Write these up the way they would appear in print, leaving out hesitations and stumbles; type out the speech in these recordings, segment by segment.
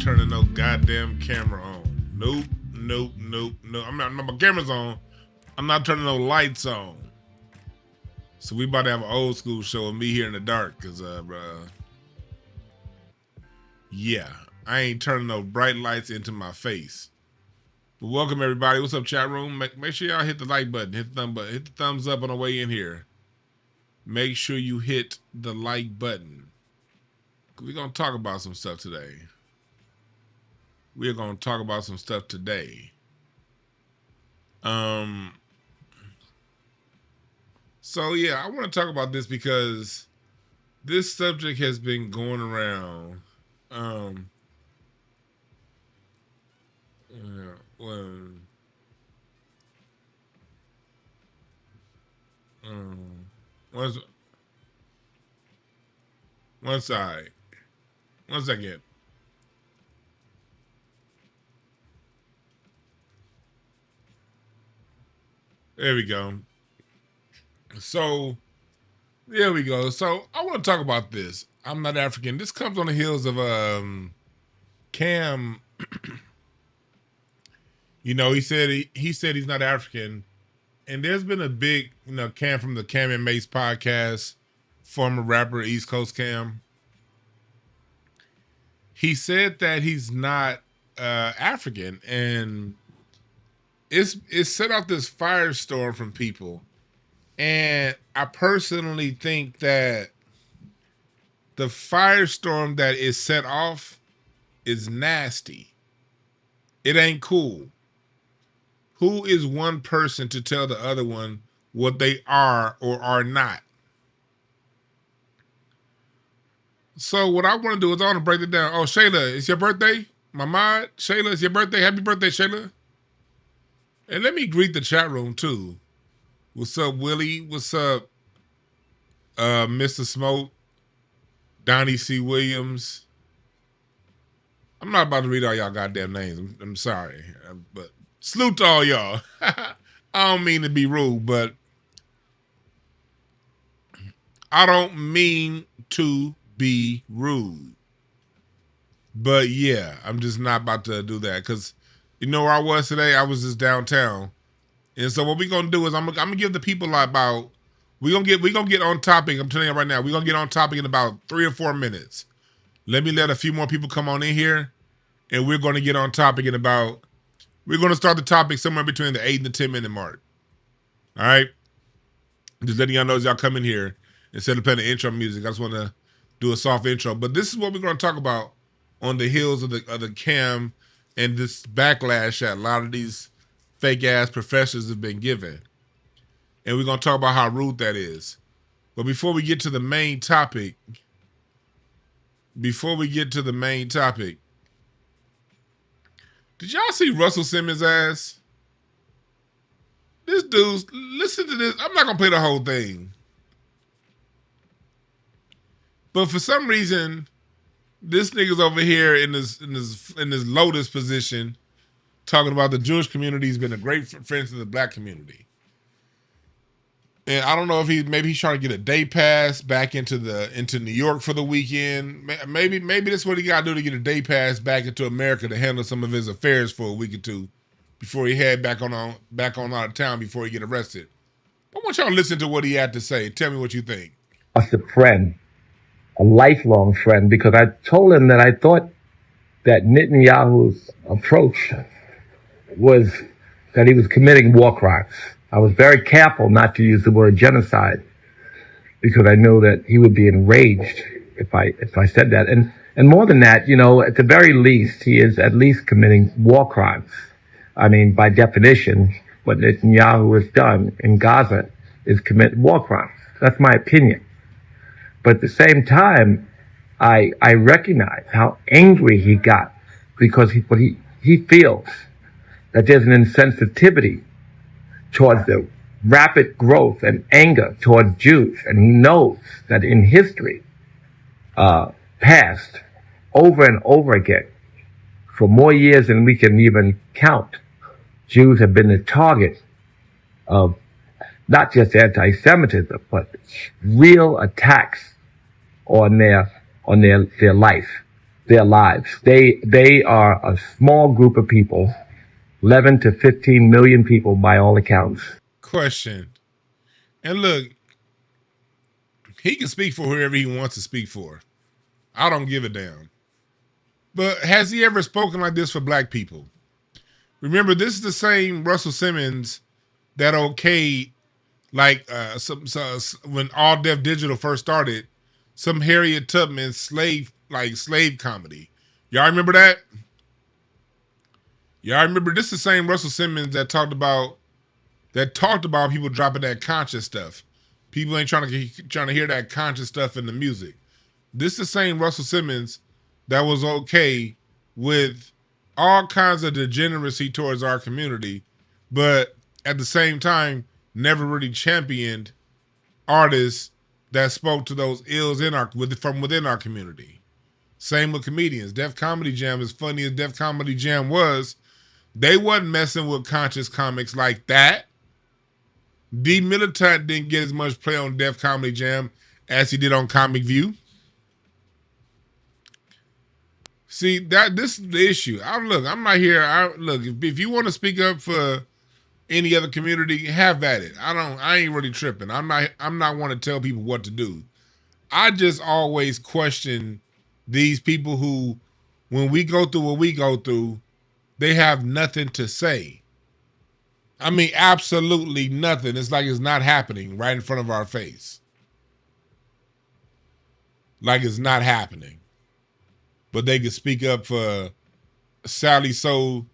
turning no goddamn camera on. Nope. My camera's on. I'm not turning no lights on. So we about to have an old school show of me here in the dark, cause yeah, I ain't turning no bright lights into my face. But welcome everybody. What's up, chat room? Make sure y'all hit the like button, hit the thumb button, hit the thumbs up on the way in here. Make sure you hit the like button. We're gonna talk about some stuff today. So yeah, I want to talk about this because this subject has been going around. One side. One second. There we go. So, there we go. So, I want to talk about this. I'm not African. This comes on the heels of Cam. You know, he said he's not African, and there's been a big, Cam from the Cam and Mace podcast, former rapper East Coast Cam. He said that he's not African, and it's set off this firestorm from people. And I personally think that the firestorm that is set off is nasty. It ain't cool. Who is one person to tell the other one what they are or are not? So what I want to do is I want to break it down. Oh, Shayla, it's your birthday? My mod? Shayla, it's your birthday? Happy birthday, Shayla. And let me greet the chat room too. What's up, Willie? What's up, Mr. Smoke? Donnie C. Williams. I'm not about to read all y'all goddamn names. I'm sorry. But salute to all y'all. I don't mean to be rude, but I don't mean to be rude. But yeah, I'm just not about to do that because you know where I was today? I was just downtown. And so what we're gonna do is I'm gonna give the people about we're gonna get on topic. I'm telling you right now, we're gonna get on topic in about 3 or 4 minutes. Let me let a few more people come on in here, and we're gonna get on topic in about we're gonna start the topic somewhere between the 8 and the 10-minute mark. All right. Just letting y'all know as y'all come in here, instead of playing the intro music, I just wanna do a soft intro. But this is what we're gonna talk about on the heels of the Cam and this backlash that a lot of these fake ass professors have been given. And we're going to talk about how rude that is. But before we get to the main topic, did y'all see Russell Simmons' ass? This dude's, listen to this. I'm not going to play the whole thing. But for some reason, this nigga's over here in this lotus position talking about the Jewish community. He's been a great friend to the black community. And I don't know if maybe he's trying to get a day pass back into New York for the weekend. Maybe that's what he got to do to get a day pass back into America to handle some of his affairs for a week or two before he head back on out of town before he get arrested. I want y'all to listen to what he had to say. Tell me what you think. A friend, a lifelong friend, because I told him that I thought that Netanyahu's approach was that he was committing war crimes. I was very careful not to use the word genocide because I knew that he would be enraged if I said that. And more than that, at the very least, he is at least committing war crimes. I mean, by definition, what Netanyahu has done in Gaza is commit war crimes. That's my opinion. But at the same time, I recognize how angry he got because he feels that there's an insensitivity towards the rapid growth and anger towards Jews. And he knows that in history, past, over and over again, for more years than we can even count, Jews have been the target of not just anti-Semitism, but real attacks on their life. their lives. They are a small group of people, 11 to 15 million people by all accounts. Question. And look, he can speak for whoever he wants to speak for. I don't give a damn. But has he ever spoken like this for black people? Remember, this is the same Russell Simmons that okayed, like, when All Deaf Digital first started, some Harriet Tubman slave comedy. Y'all remember that? Y'all remember this is the same Russell Simmons that talked about people dropping that conscious stuff. People ain't trying to hear that conscious stuff in the music. This is the same Russell Simmons that was okay with all kinds of degeneracy towards our community, but at the same time, never really championed artists that spoke to those ills from within our community. Same with comedians. Def Comedy Jam, as funny as Def Comedy Jam was, they wasn't messing with conscious comics like that. D Militant didn't get as much play on Def Comedy Jam as he did on Comic View. See, this is the issue. I'm not here. If you want to speak up for any other community, have at it. I ain't really tripping. I'm not want to tell people what to do. I just always question these people who, when we go through what we go through, they have nothing to say. I mean, absolutely nothing. It's like it's not happening right in front of our face. Like it's not happening. But they can speak up for Sally Sue,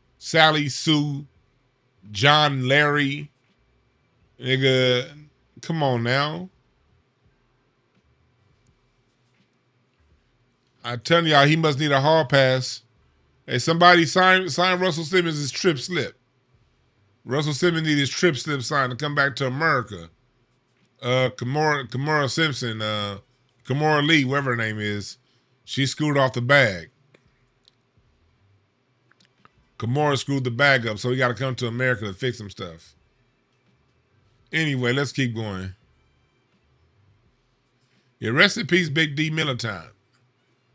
John Larry. Nigga, come on now. I tell y'all, he must need a hall pass. Hey, somebody sign Russell Simmons' trip slip. Russell Simmons needs his trip slip signed to come back to America. Kimora Simpson, Kimora Lee, whatever her name is, she screwed off the bag. Kimora screwed the bag up, so he got to come to America to fix some stuff. Anyway, let's keep going. Yeah, rest in peace, Big D Militant.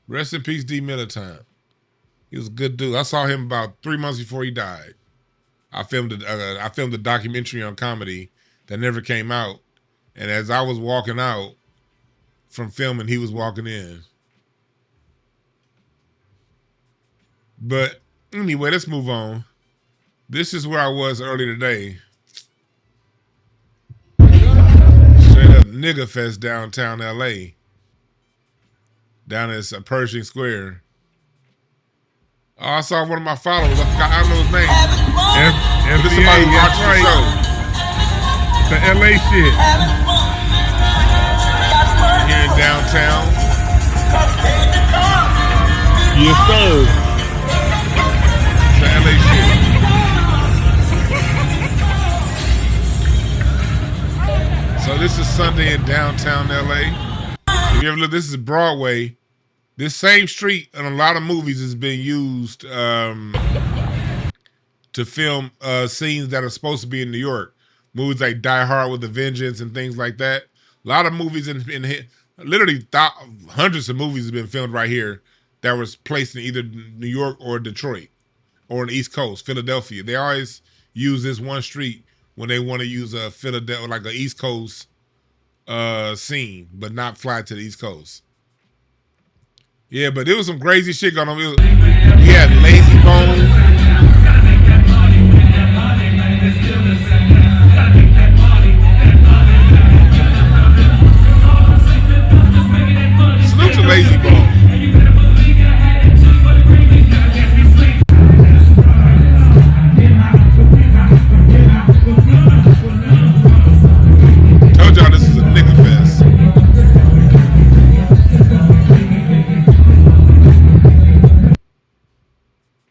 Rest in peace, D Militant. He was a good dude. I saw him about 3 months before he died. I filmed a documentary on comedy that never came out. And as I was walking out from filming, he was walking in. But anyway, let's move on. This is where I was earlier today. Straight up nigga fest downtown LA. Down at Pershing Square. Oh, I saw one of my followers. I don't know his name. Somebody watching the show. It's the LA shit. Here in downtown. Yes, sir. It's the LA shit. So this is Sunday in downtown LA. If you ever look, this is Broadway. This same street in a lot of movies has been used to film scenes that are supposed to be in New York. Movies like Die Hard with a Vengeance and things like that. A lot of movies literally hundreds of movies have been filmed right here that was placed in either New York or Detroit or on the East Coast, Philadelphia. They always use this one street when they want to use a Philadelphia, like an East Coast scene, but not fly to the East Coast. Yeah, but there was some crazy shit going on. He had Lazy Bone. Salute to Lazy Bone. Told y'all this is a nigga fest.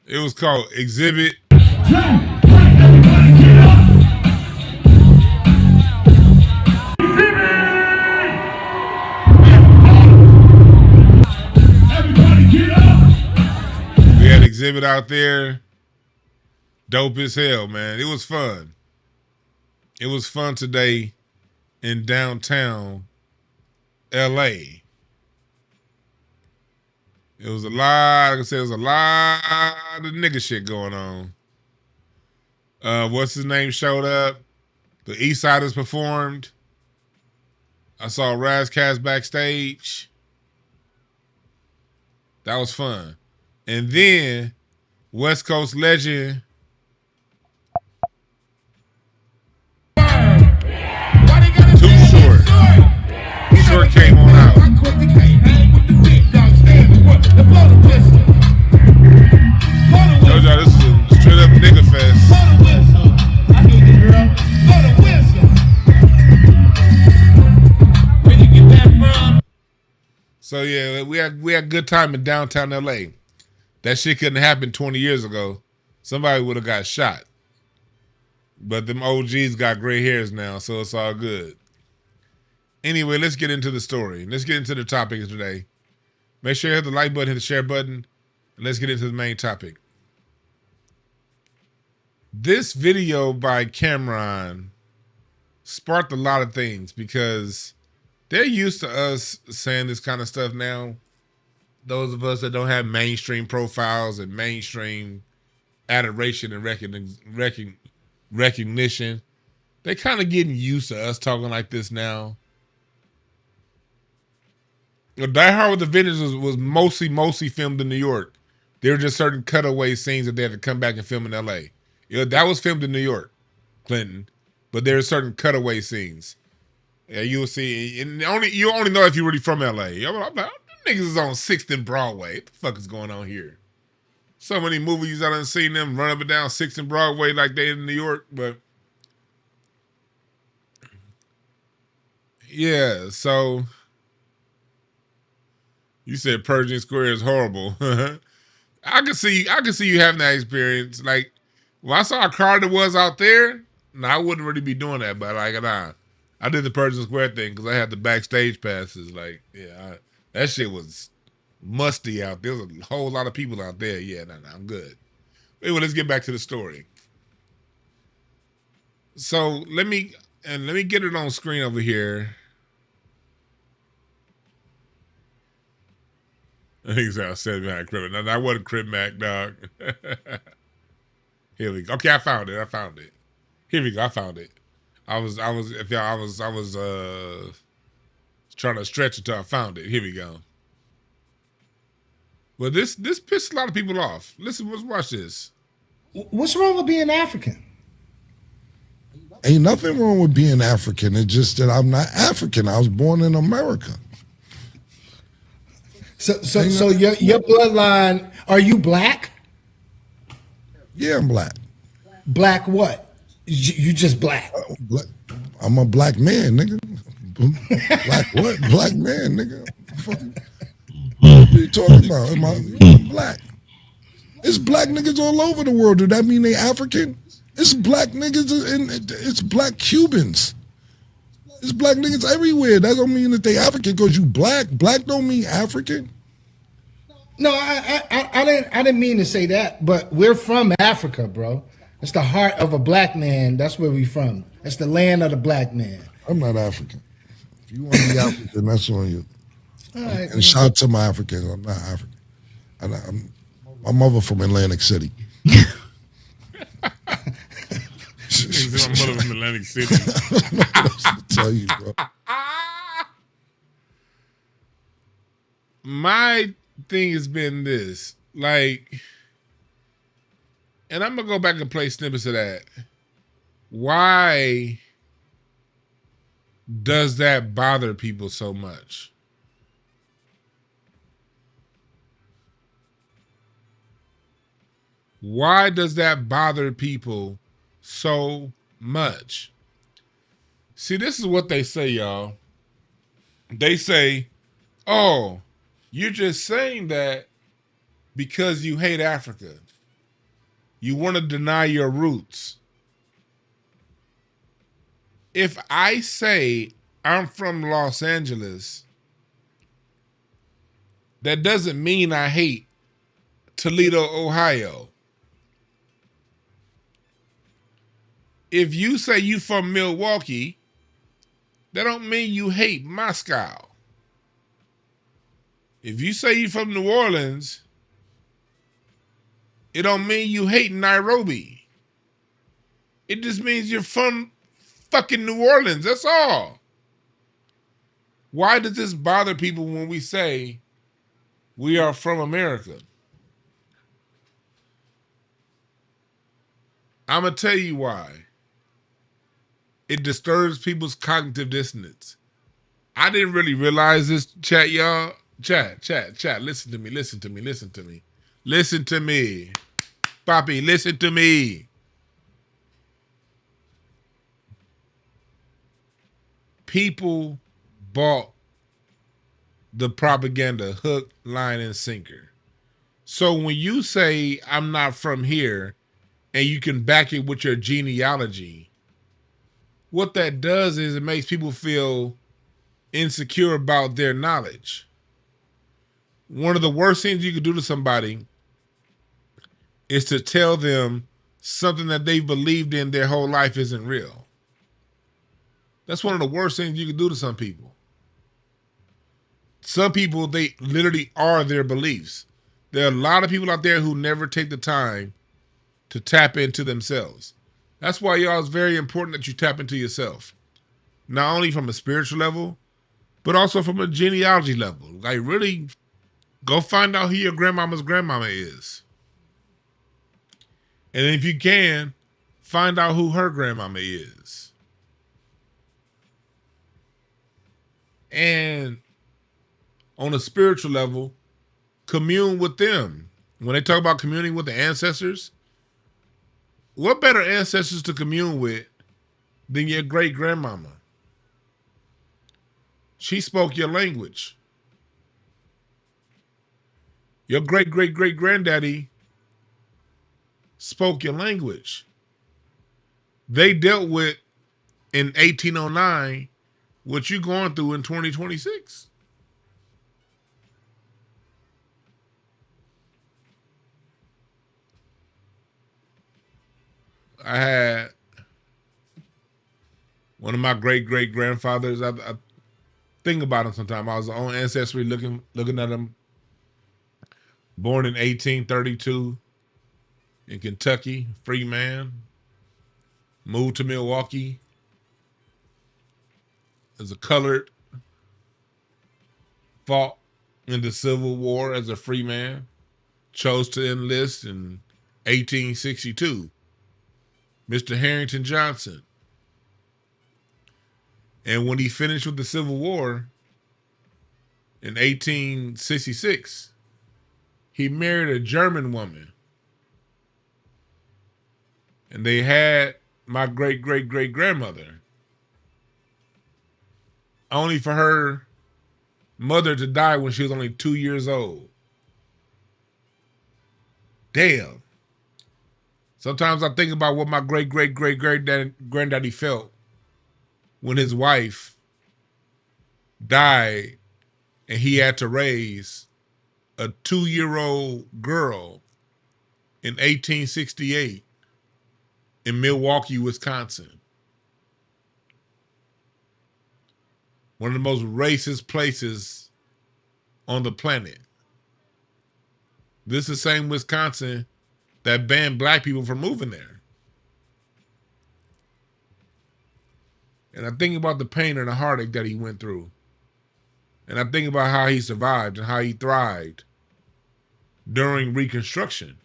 It was called Exhibit. We had Exhibit out there. Dope as hell, man. It was fun. It was fun today in downtown LA. It was a lot. Like I said, it was a lot of nigga shit going on. What's his name showed up? The East Siders performed. I saw Razcast backstage. That was fun. And then West Coast legend Too Short. Short came on out. Told y'all this is a straight up nigga fest. So yeah, we had good time in downtown LA. That shit couldn't happen 20 years ago. Somebody would have got shot. But them OGs got gray hairs now, so it's all good. Anyway, let's get into the story. Let's get into the topic today. Make sure you hit the like button, hit the share button, and let's get into the main topic. This video by Cameron sparked a lot of things because they're used to us saying this kind of stuff now. Those of us that don't have mainstream profiles and mainstream adoration and recognition, they kind of getting used to us talking like this now. Die Hard with the Vengeance was mostly filmed in New York. There were just certain cutaway scenes that they had to come back and film in LA. That was filmed in New York, Clinton, but there are certain cutaway scenes. Yeah, you'll see, and you only know if you're really from LA. I'm like, niggas is on 6th and Broadway. What the fuck is going on here? So many movies I done seen them run up and down 6th and Broadway like they in New York, but yeah. So you said Pershing Square is horrible. I can see you having that experience. Like when I saw how crowded it was out there, I wouldn't really be doing that. But like, I did the Pershing Square thing because I had the backstage passes. Like, yeah, that shit was musty out there. There was a whole lot of people out there. Yeah, I'm good. Anyway, let's get back to the story. So let me get it on screen over here. I think I said behind Crib. No, that wasn't Crib Mac, dog. Here we go. Okay, I found it. Here we go. I found it. I was trying to stretch it till I found it. Here we go. Well, this pissed a lot of people off. Listen, let's watch this. What's wrong with being African? Ain't nothing wrong with being African. It's just that I'm not African. I was born in America. So your bloodline, are you black? Yeah, I'm black. Black what? You just black. I'm a black man, nigga. Black what? Black man, nigga. What are you talking about? Am I black? It's black niggas all over the world. Do that mean they African? It's black niggas and it's black Cubans. It's black niggas everywhere. That don't mean that they African because you black. Black don't mean African. No, I didn't mean to say that, but we're from Africa, bro. It's the heart of a black man. That's where we from. That's the land of the black man. I'm not African. If you want to be African, that's on you. All right, and shout out to my Africans. I'm not African. I'm my mother from Atlantic City. My mother from Atlantic City. I tell you, bro. My thing has been this, like, and I'm gonna go back and play snippets of that. Why does that bother people so much? Why does that bother people so much? See, this is what they say, y'all. They say, oh, you're just saying that because you hate Africa. You want to deny your roots. If I say I'm from Los Angeles, that doesn't mean I hate Toledo, Ohio. If you say you from Milwaukee, that don't mean you hate Moscow. If you say you're from New Orleans, it don't mean you hate Nairobi. It just means you're from fucking New Orleans. That's all. Why does this bother people when we say we are from America? I'm going to tell you why. It disturbs people's cognitive dissonance. I didn't really realize this, chat, y'all. Chat. Listen to me. Listen to me. Poppy, listen to me. People bought the propaganda hook, line, and sinker. So when you say I'm not from here and you can back it with your genealogy, what that does is it makes people feel insecure about their knowledge. One of the worst things you could do to somebody is to tell them something that they've believed in their whole life isn't real. That's one of the worst things you can do to some people. Some people, they literally are their beliefs. There are a lot of people out there who never take the time to tap into themselves. That's why, y'all, it's very important that you tap into yourself. Not only from a spiritual level, but also from a genealogy level. Like, really go find out who your grandmama's grandmama is. And if you can, find out who her grandmama is. And on a spiritual level, commune with them. When they talk about communing with the ancestors, what better ancestors to commune with than your great grandmama? She spoke your language. Your great granddaddy spoke your language. They dealt with in 1809 what you going through in 2026. I had one of my great grandfathers. I think about him sometimes. I was on Ancestry looking at him. Born in 1832 in Kentucky, free man. Moved to Milwaukee as a colored. Fought in the Civil War as a free man. Chose to enlist in 1862. Mr. Harrington Johnson. And when he finished with the Civil War in 1866, he married a German woman. And they had my great grandmother. Only for her mother to die when she was only 2 years old. Damn. Sometimes I think about what my great granddaddy felt when his wife died and he had to raise a 2-year-old girl in 1868 in Milwaukee, Wisconsin. One of the most racist places on the planet. This is the same Wisconsin that banned black people from moving there. And I think about the pain and the heartache that he went through. And I think about how he survived and how he thrived during Reconstruction.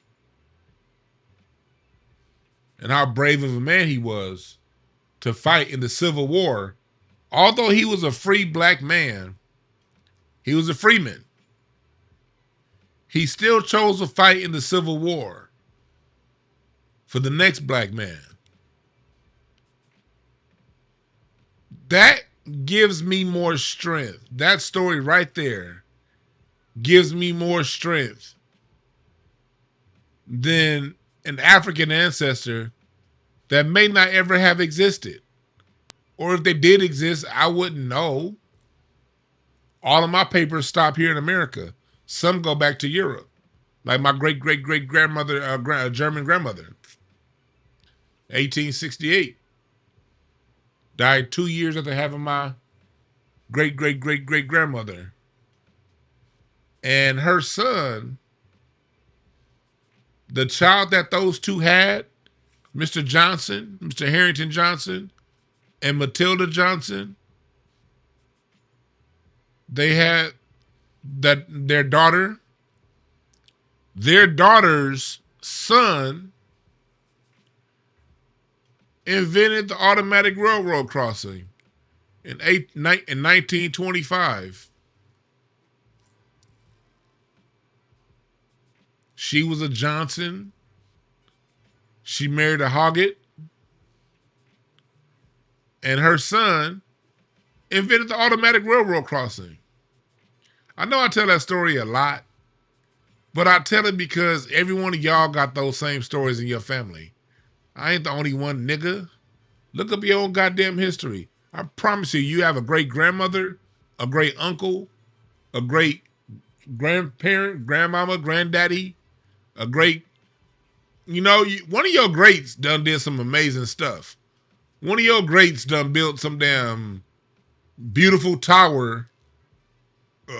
And how brave of a man he was to fight in the Civil War. Although he was a free black man, he was a freeman. He still chose to fight in the Civil War for the next black man. That gives me more strength. That story right there gives me more strength than an African ancestor that may not ever have existed. Or if they did exist, I wouldn't know. All of my papers stop here in America. Some go back to Europe. Like my great grandmother, German grandmother. 1868. Died 2 years after having my great grandmother. And her son, the child that those two had, Mr. Johnson, Mr. Harrington Johnson, and Matilda Johnson, they had that their daughter's son invented the automatic railroad crossing in 1925. She was a Johnson. She married a Hoggett. And her son invented the automatic railroad crossing. I know I tell that story a lot, but I tell it because every one of y'all got those same stories in your family. I ain't the only one, nigga. Look up your own goddamn history. I promise you, you have a great grandmother, a great uncle, a great grandparent, grandmama, granddaddy, a great, one of your greats done did some amazing stuff. One of your greats done built some damn beautiful tower,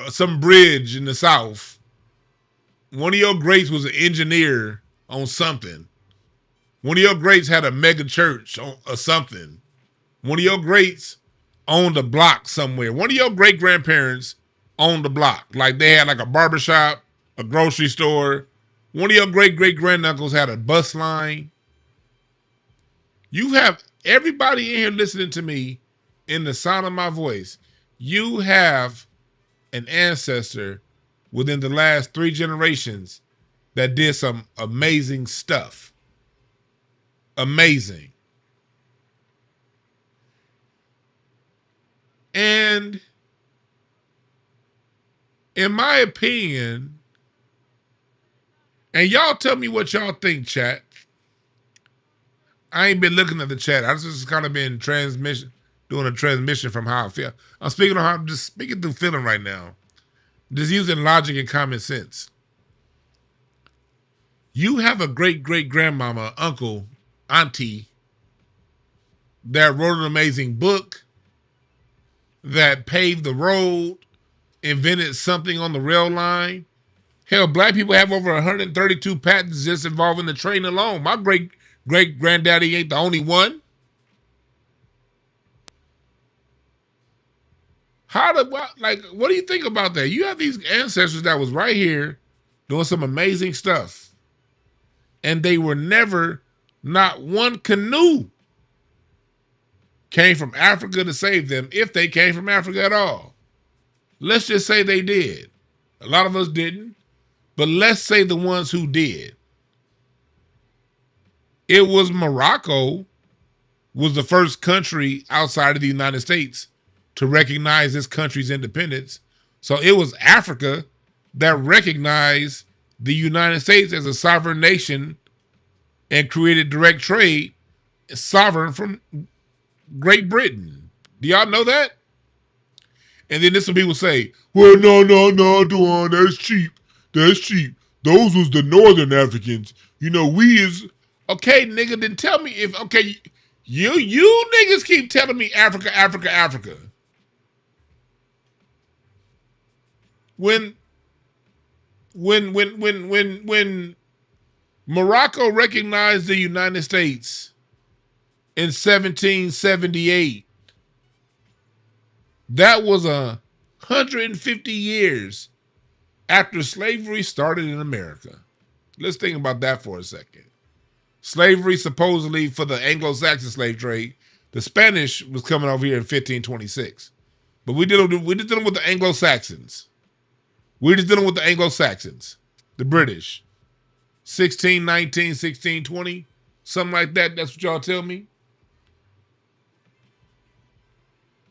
some bridge in the South. One of your greats was an engineer on something. One of your greats had a mega church or something. One of your greats owned a block somewhere. One of your great grandparents owned a block. Like they had like a barbershop, a grocery store. One of your great great granduncles had a bus line. You have everybody in here listening to me in the sound of my voice. You have an ancestor within the last 3 generations that did some amazing stuff. Amazing. And in my opinion, and y'all tell me what y'all think, chat. I ain't been looking at the chat. I just kind of been doing a transmission from how I feel. I'm just speaking through feeling right now. Just using logic and common sense. You have a great great grandmama, uncle, auntie that wrote an amazing book, that paved the road, invented something on the rail line. Hell, black people have over 132 patents just involving the train alone. My great great granddaddy ain't the only one. What do you think about that? You have these ancestors that was right here doing some amazing stuff. And they were never, not one canoe came from Africa to save them, if they came from Africa at all. Let's just say they did. A lot of us didn't, but let's say the ones who did. It was Morocco was the first country outside of the United States to recognize this country's independence. So it was Africa that recognized the United States as a sovereign nation and created direct trade sovereign from Great Britain. Do y'all know that? And then this some people say, well, no, Dwann, that's cheap. That's cheap. Those was the Northern Africans. We is... Okay, nigga, then tell me if... Okay, you niggas keep telling me Africa, Africa, Africa. When Morocco recognized the United States in 1778, that was 150 years after slavery started in America. Let's think about that for a second. Slavery supposedly for the Anglo-Saxon slave trade. The Spanish was coming over here in 1526. But we're just dealing with the Anglo-Saxons. We're just dealing with the Anglo-Saxons. The British. 1619, 1620. Something like that. That's what y'all tell me?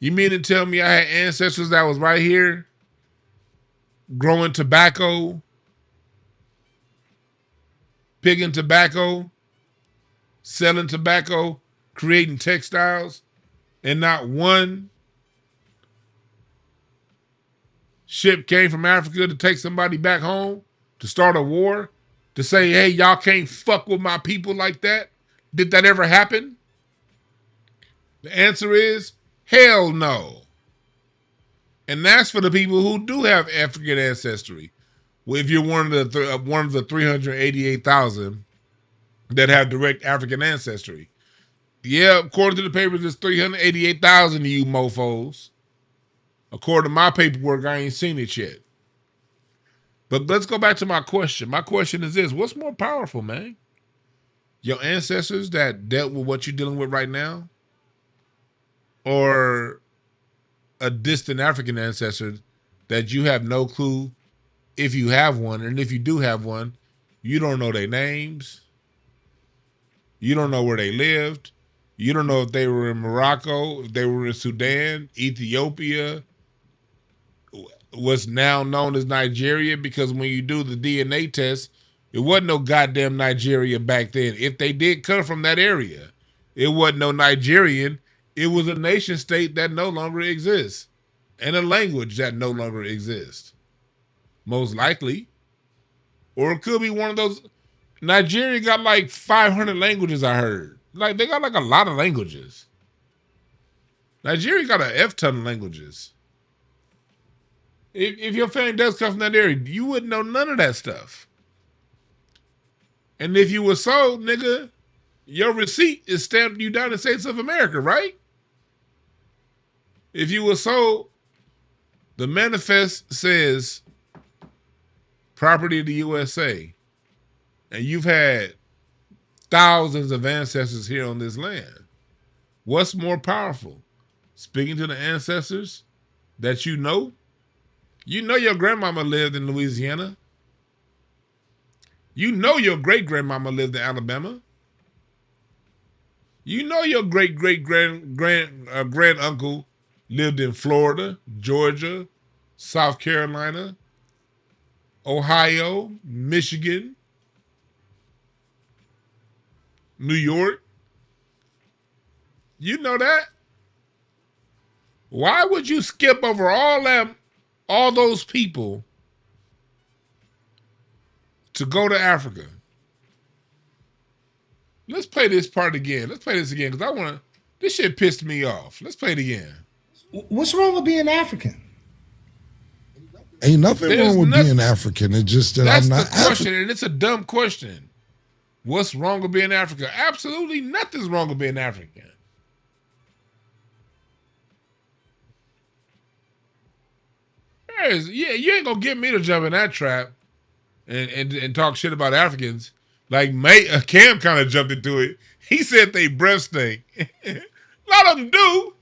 You mean to tell me I had ancestors that was right here growing tobacco, picking tobacco, selling tobacco, creating textiles, and not one ship came from Africa to take somebody back home, to start a war, to say, hey, y'all can't fuck with my people like that? Did that ever happen? The answer is hell no. And that's for the people who do have African ancestry. if you're one of the 388,000 that have direct African ancestry. Yeah, according to the papers, it's 388,000 of you mofos. According to my paperwork, I ain't seen it yet. But let's go back to my question. My question is this: what's more powerful, man? Your ancestors that dealt with what you're dealing with right now, or a distant African ancestor that you have no clue if you have one, and if you do have one, you don't know their names, you don't know where they lived, you don't know if they were in Morocco, if they were in Sudan, Ethiopia, what's now known as Nigeria, because when you do the DNA test, it wasn't no goddamn Nigeria back then. If they did come from that area, it wasn't no Nigerian. It was a nation state that no longer exists and a language that no longer exists. Most likely. Or it could be one of those. Nigeria got like 500 languages, I heard. Like, they got like a lot of languages. Nigeria got an F ton of languages. If your family does come from that area, you wouldn't know none of that stuff. And if you were sold, nigga, your receipt is stamped you down in the States of America, right? If you were sold, the manifest says property of the USA. And you've had thousands of ancestors here on this land. What's more powerful? Speaking to the ancestors that you know? You know your grandmama lived in Louisiana. You know your great-grandmama lived in Alabama. You know your great-great-grand-uncle lived in Florida, Georgia, South Carolina, Ohio, Michigan, New York. You know that. Why would you skip over all those people to go to Africa? Let's play this part again. Let's play this again because I want to. This shit pissed me off. Let's play it again. What's wrong with being African? Ain't nothing wrong with being African. It's just that I'm not That's the question, and it's a dumb question. What's wrong with being African? Absolutely nothing's wrong with being African. Yeah, you ain't gonna get me to jump in that trap and talk shit about Africans. Like Cam kind of jumped into it. He said they breath stink. A lot of them do,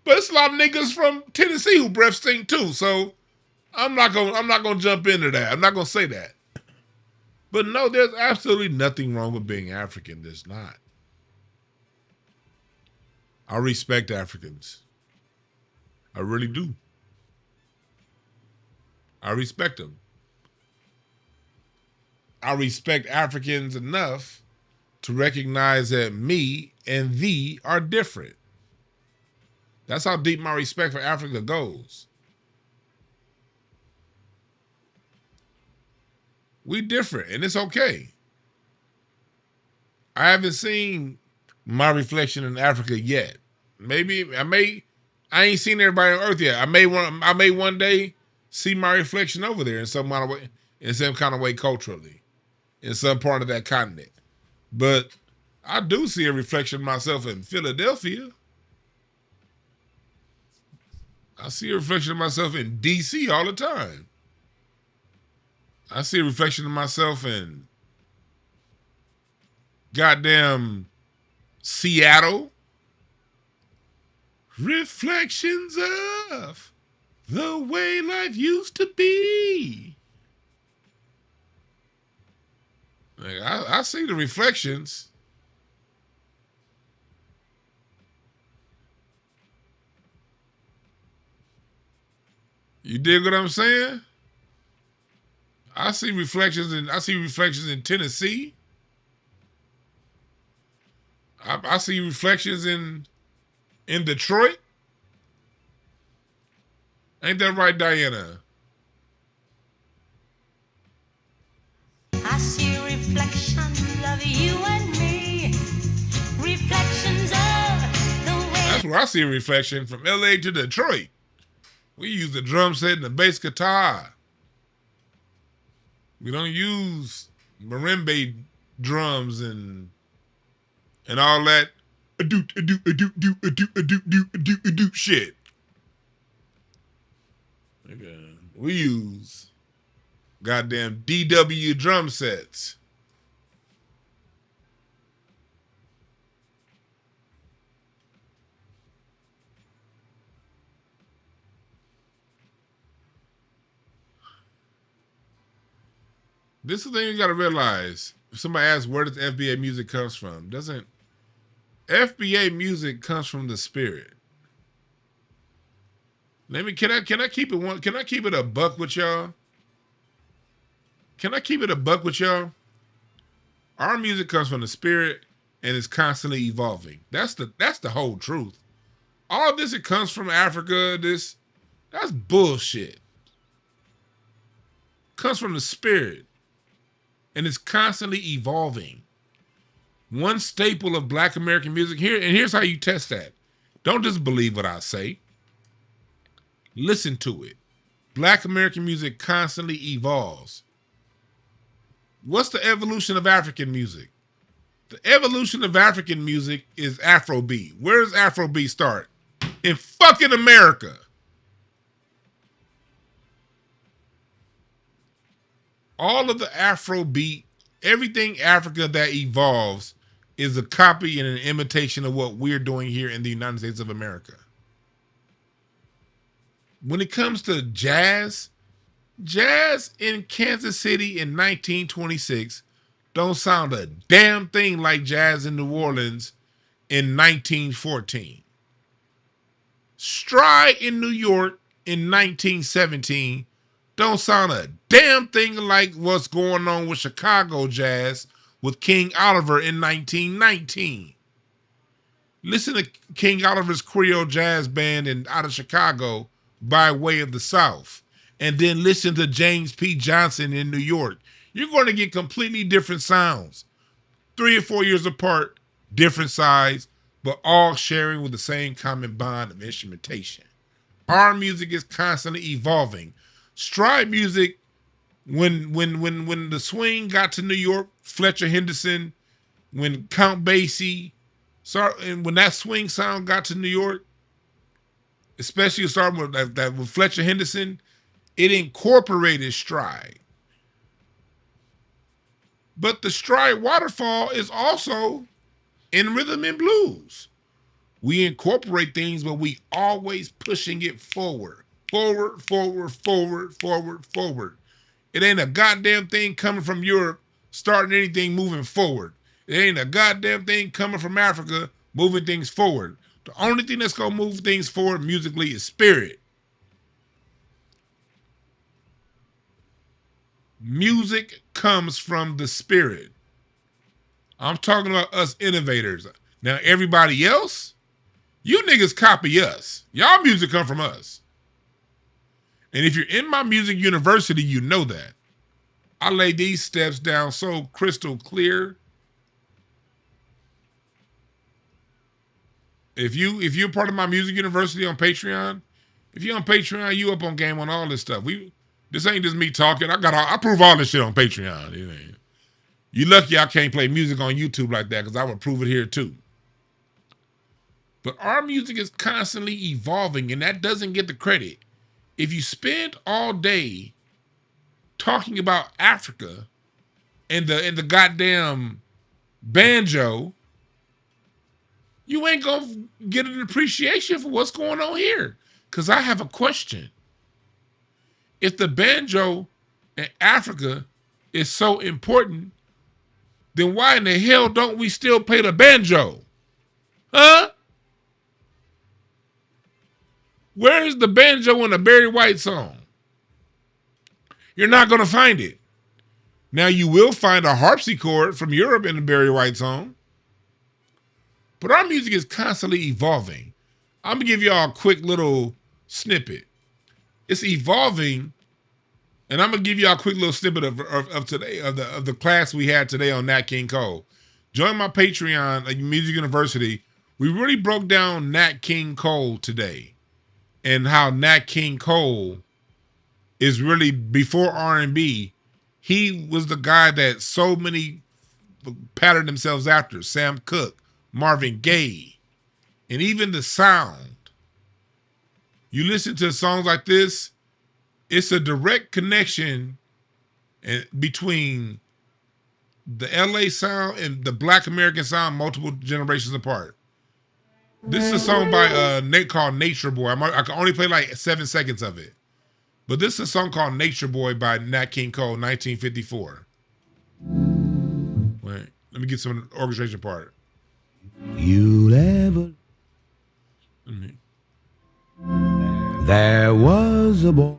but it's a lot of niggas from Tennessee who breath stink too. So I'm not gonna jump into that. I'm not gonna say that. But no, there's absolutely nothing wrong with being African. There's not. I respect Africans. I really do. I respect them. I respect Africans enough to recognize that me and thee are different. That's how deep my respect for Africa goes. We different, and it's okay. I haven't seen my reflection in Africa yet. Maybe I ain't seen everybody on Earth yet. I may one day see my reflection over there in some kind of way culturally, in some part of that continent. But I do see a reflection of myself in Philadelphia. I see a reflection of myself in DC all the time. I see a reflection of myself in goddamn Seattle. Reflections of the way life used to be. Like, I see the reflections. You dig what I'm saying? I see reflections in Tennessee. I see reflections in Detroit. Ain't that right, Diana? I see reflections of you and me. Reflections of the way. That's where I see a reflection, from LA to Detroit. We use the drum set and the bass guitar. We don't use marimba drums and all that shit. Okay. We use goddamn DW drum sets. This is the thing you gotta realize. If somebody asks where does FBA music comes from, doesn't FBA music comes from the spirit. Can I keep it a buck with y'all? Can I keep it a buck with y'all? Our music comes from the spirit and is constantly evolving. That's the whole truth. All this, it comes from Africa, that's bullshit. Comes from the spirit and it's constantly evolving. One staple of Black American music here's how you test that. Don't just believe what I say. Listen to it. Black American music constantly evolves. What's the evolution of African music? The evolution of African music is Afrobeat. Where does Afrobeat start? In fucking America. All of the Afrobeat, everything Africa that evolves is a copy and an imitation of what we're doing here in the United States of America. When it comes to jazz in Kansas City in 1926 don't sound a damn thing like jazz in New Orleans in 1914. Stride in New York in 1917 don't sound a damn thing like what's going on with Chicago jazz with King Oliver in 1919. Listen to King Oliver's Creole Jazz Band out of Chicago by way of the South. And then listen to James P. Johnson in New York. You're going to get completely different sounds. 3 or 4 years apart, different sides, but all sharing with the same common bond of instrumentation. Our music is constantly evolving. Stride music, when the swing got to New York, Fletcher Henderson, when Count Basie, and when that swing sound got to New York, especially starting with Fletcher Henderson, it incorporated stride. But the stride waterfall is also in rhythm and blues. We incorporate things, but we always pushing it forward. Forward, forward, forward, forward, forward. It ain't a goddamn thing coming from Europe starting anything moving forward. It ain't a goddamn thing coming from Africa moving things forward. The only thing that's going to move things forward musically is spirit. Music comes from the spirit. I'm talking about us innovators. Now, everybody else, you niggas copy us. Y'all music come from us. And if you're in my music university, you know that. I lay these steps down so crystal clear. If you're part of my music university on Patreon, if you're on Patreon, you up on game on all this stuff. This ain't just me talking. I prove all this shit on Patreon. You lucky I can't play music on YouTube like that because I would prove it here too. But our music is constantly evolving, and that doesn't get the credit. If you spend all day talking about Africa and the goddamn banjo, you ain't gonna get an appreciation for what's going on here. Because I have a question. If the banjo in Africa is so important, then why in the hell don't we still play the banjo? Huh? Where is the banjo in the Barry White song? You're not going to find it. Now, you will find a harpsichord from Europe in the Barry White song. But our music is constantly evolving. I'm going to give y'all a quick little snippet. It's evolving, and I'm going to give y'all a quick little snippet of today, of the class we had today on Nat King Cole. Join my Patreon at Music University. We really broke down Nat King Cole today and how Nat King Cole is really, before R&B, he was the guy that so many patterned themselves after. Sam Cooke, Marvin Gaye, and even the sound. You listen to songs like this, it's a direct connection between the LA sound and the Black American sound multiple generations apart. This is a song by Nate called Nature Boy. I can only play like 7 seconds of it. But this is a song called Nature Boy by Nat King Cole, 1954. Wait, let me get some of the orchestration part. You'll ever. There was a boy.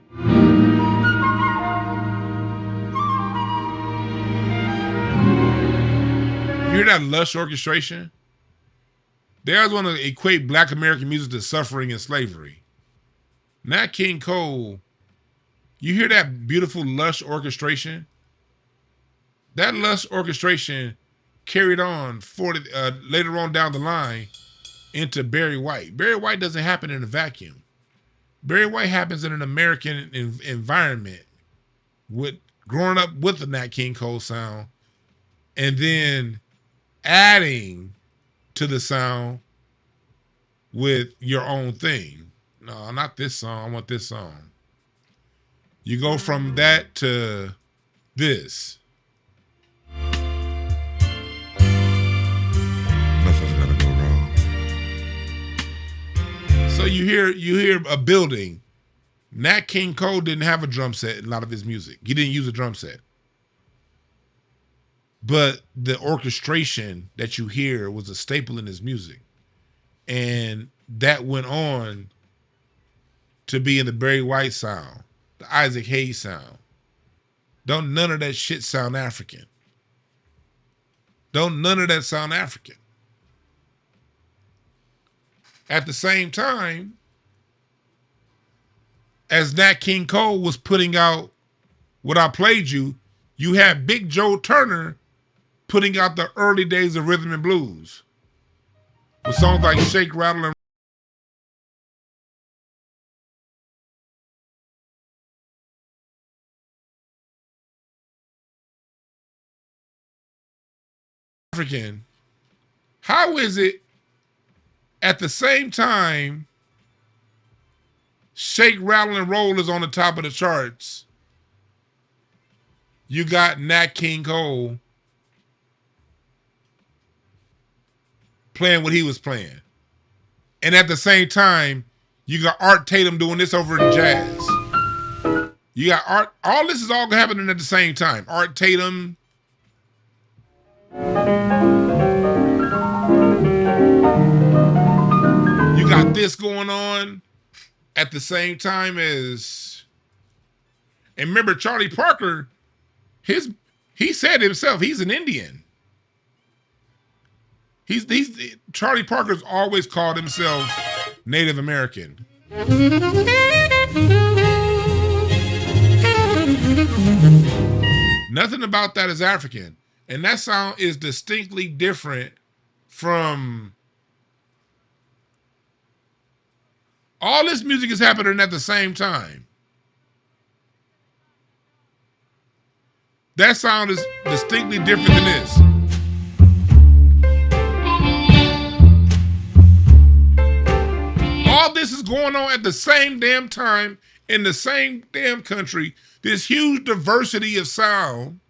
You hear that lush orchestration? They always want to equate Black American music to suffering and slavery. Nat King Cole, you hear that beautiful lush orchestration? That lush orchestration carried on later on down the line into Barry White. Barry White doesn't happen in a vacuum. Barry White happens in an American environment, with growing up with the Nat King Cole sound, and then adding to the sound with your own thing. No, not this song. I want this song. You go from that to this. Nothing's gonna go wrong. So you hear a building. Nat King Cole didn't have a drum set in a lot of his music. He didn't use a drum set. But the orchestration that you hear was a staple in his music. And that went on to be in the Barry White sound, the Isaac Hayes sound. Don't none of that shit sound African. Don't none of that sound African. At the same time, as Nat King Cole was putting out what I played you, you had Big Joe Turner putting out the early days of rhythm and blues with songs like Shake, Rattle, and African. How is it at the same time Shake, Rattle, and Roll is on the top of the charts, you got Nat King Cole playing what he was playing, and at the same time you got Art Tatum doing this over in jazz? You got Art. All this is all happening at the same time. Art Tatum. You got this going on at the same time as, and remember Charlie Parker, he said himself, he's an Indian. He's Charlie Parker's always called himself Native American. Nothing about that is African. And that sound is distinctly different from all this music is happening at the same time. That sound is distinctly different than this. All this is going on at the same damn time in the same damn country. This huge diversity of sound.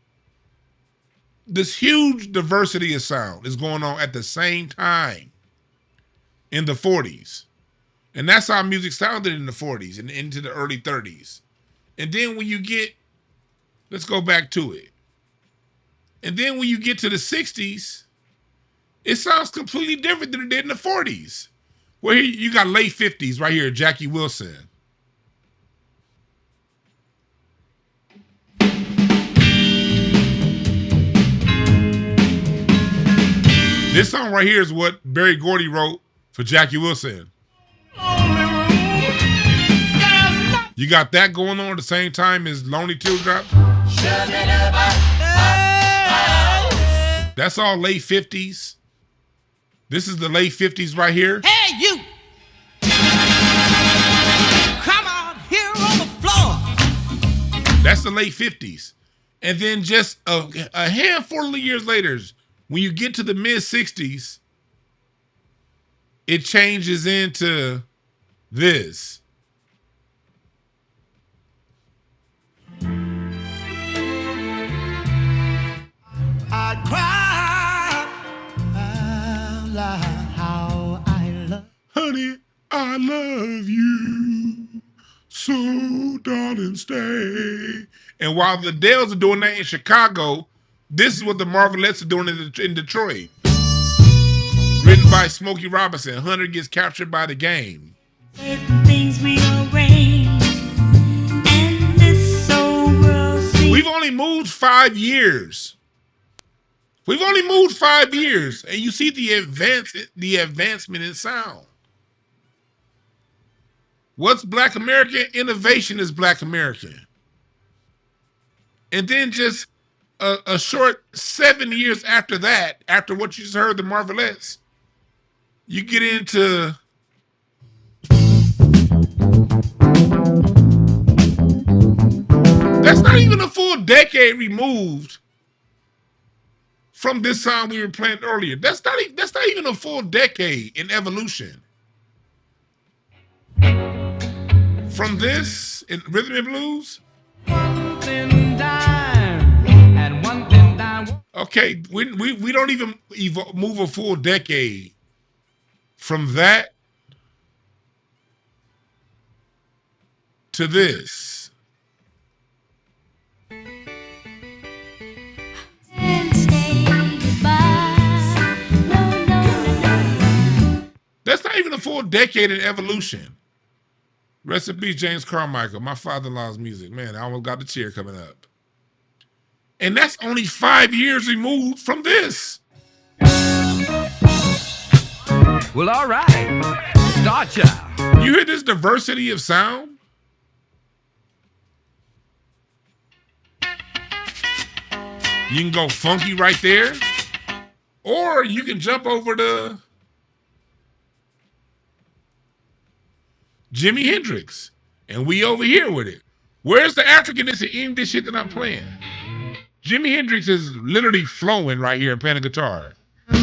This huge diversity of sound is going on at the same time in the 40s. And that's how music sounded in the 40s and into the early 30s. And then when you get, let's go back to it. And then when you get to the 60s, it sounds completely different than it did in the 40s. Well, here you got late 50s right here, Jackie Wilson. This song right here is what Berry Gordy wrote for Jackie Wilson. You got that going on at the same time as Lonely Teardrop. That's all late 50s. This is the late 50s right here. Hey, you! Come out here on the floor. That's the late 50s. And then just a handful of years later, when you get to the mid 60s, it changes into this. I cried out loud how I love. Honey, I love you. So darling, stay. And while the Dells are doing that in Chicago, this is what the Marvelettes are doing in Detroit. Written by Smokey Robinson. Hunter gets captured by the game. Certain things we arrange, and this old world seems. We've only moved 5 years. We've only moved 5 years, and you see the advancement in sound. What's Black American? Innovation is Black American. And then just a short 7 years after that, after what you just heard, the Marvelettes, you get into that's not even a full decade removed from this song we were playing earlier. That's not even a full decade in evolution. From this in rhythm and blues. Okay, we don't even move a full decade from that to this. That's not even a full decade in evolution. Rest in peace, James Carmichael, my father-in-law's music. Man, I almost got the tear coming up. And that's only 5 years removed from this. Well, all right. Star Child. You hear this diversity of sound? You can go funky right there. Or you can jump over to Jimi Hendrix. And we over here with it. Where's the Africanness in any of this shit that I'm playing? Jimi Hendrix is literally flowing right here and playing a guitar.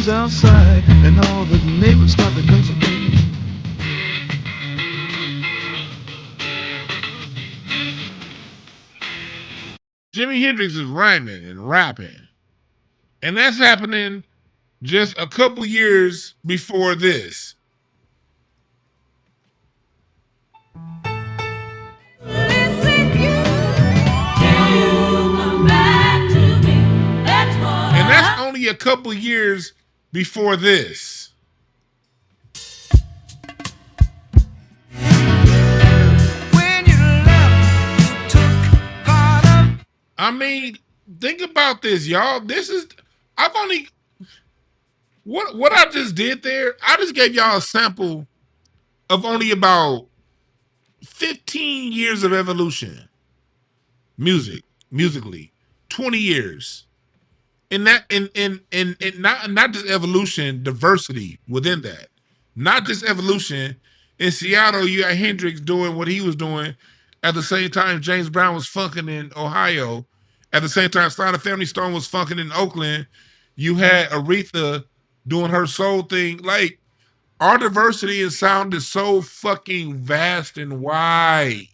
Outside and all the neighbors start to go for me. Jimi Hendrix is rhyming and rapping. And that's happening just a couple years before this. And that's only a couple years before this. When you left, you took part of. I mean, think about this, y'all. What I just did there, I just gave y'all a sample of only about 15 years of evolution. Musically. 20 years. And that and not just evolution, diversity within that. Not just evolution. In Seattle, you got Hendrix doing what he was doing. At the same time, James Brown was funking in Ohio. At the same time, Sly and the Family Stone was funking in Oakland. You had Aretha doing her soul thing. Like, our diversity in sound is so fucking vast and wide.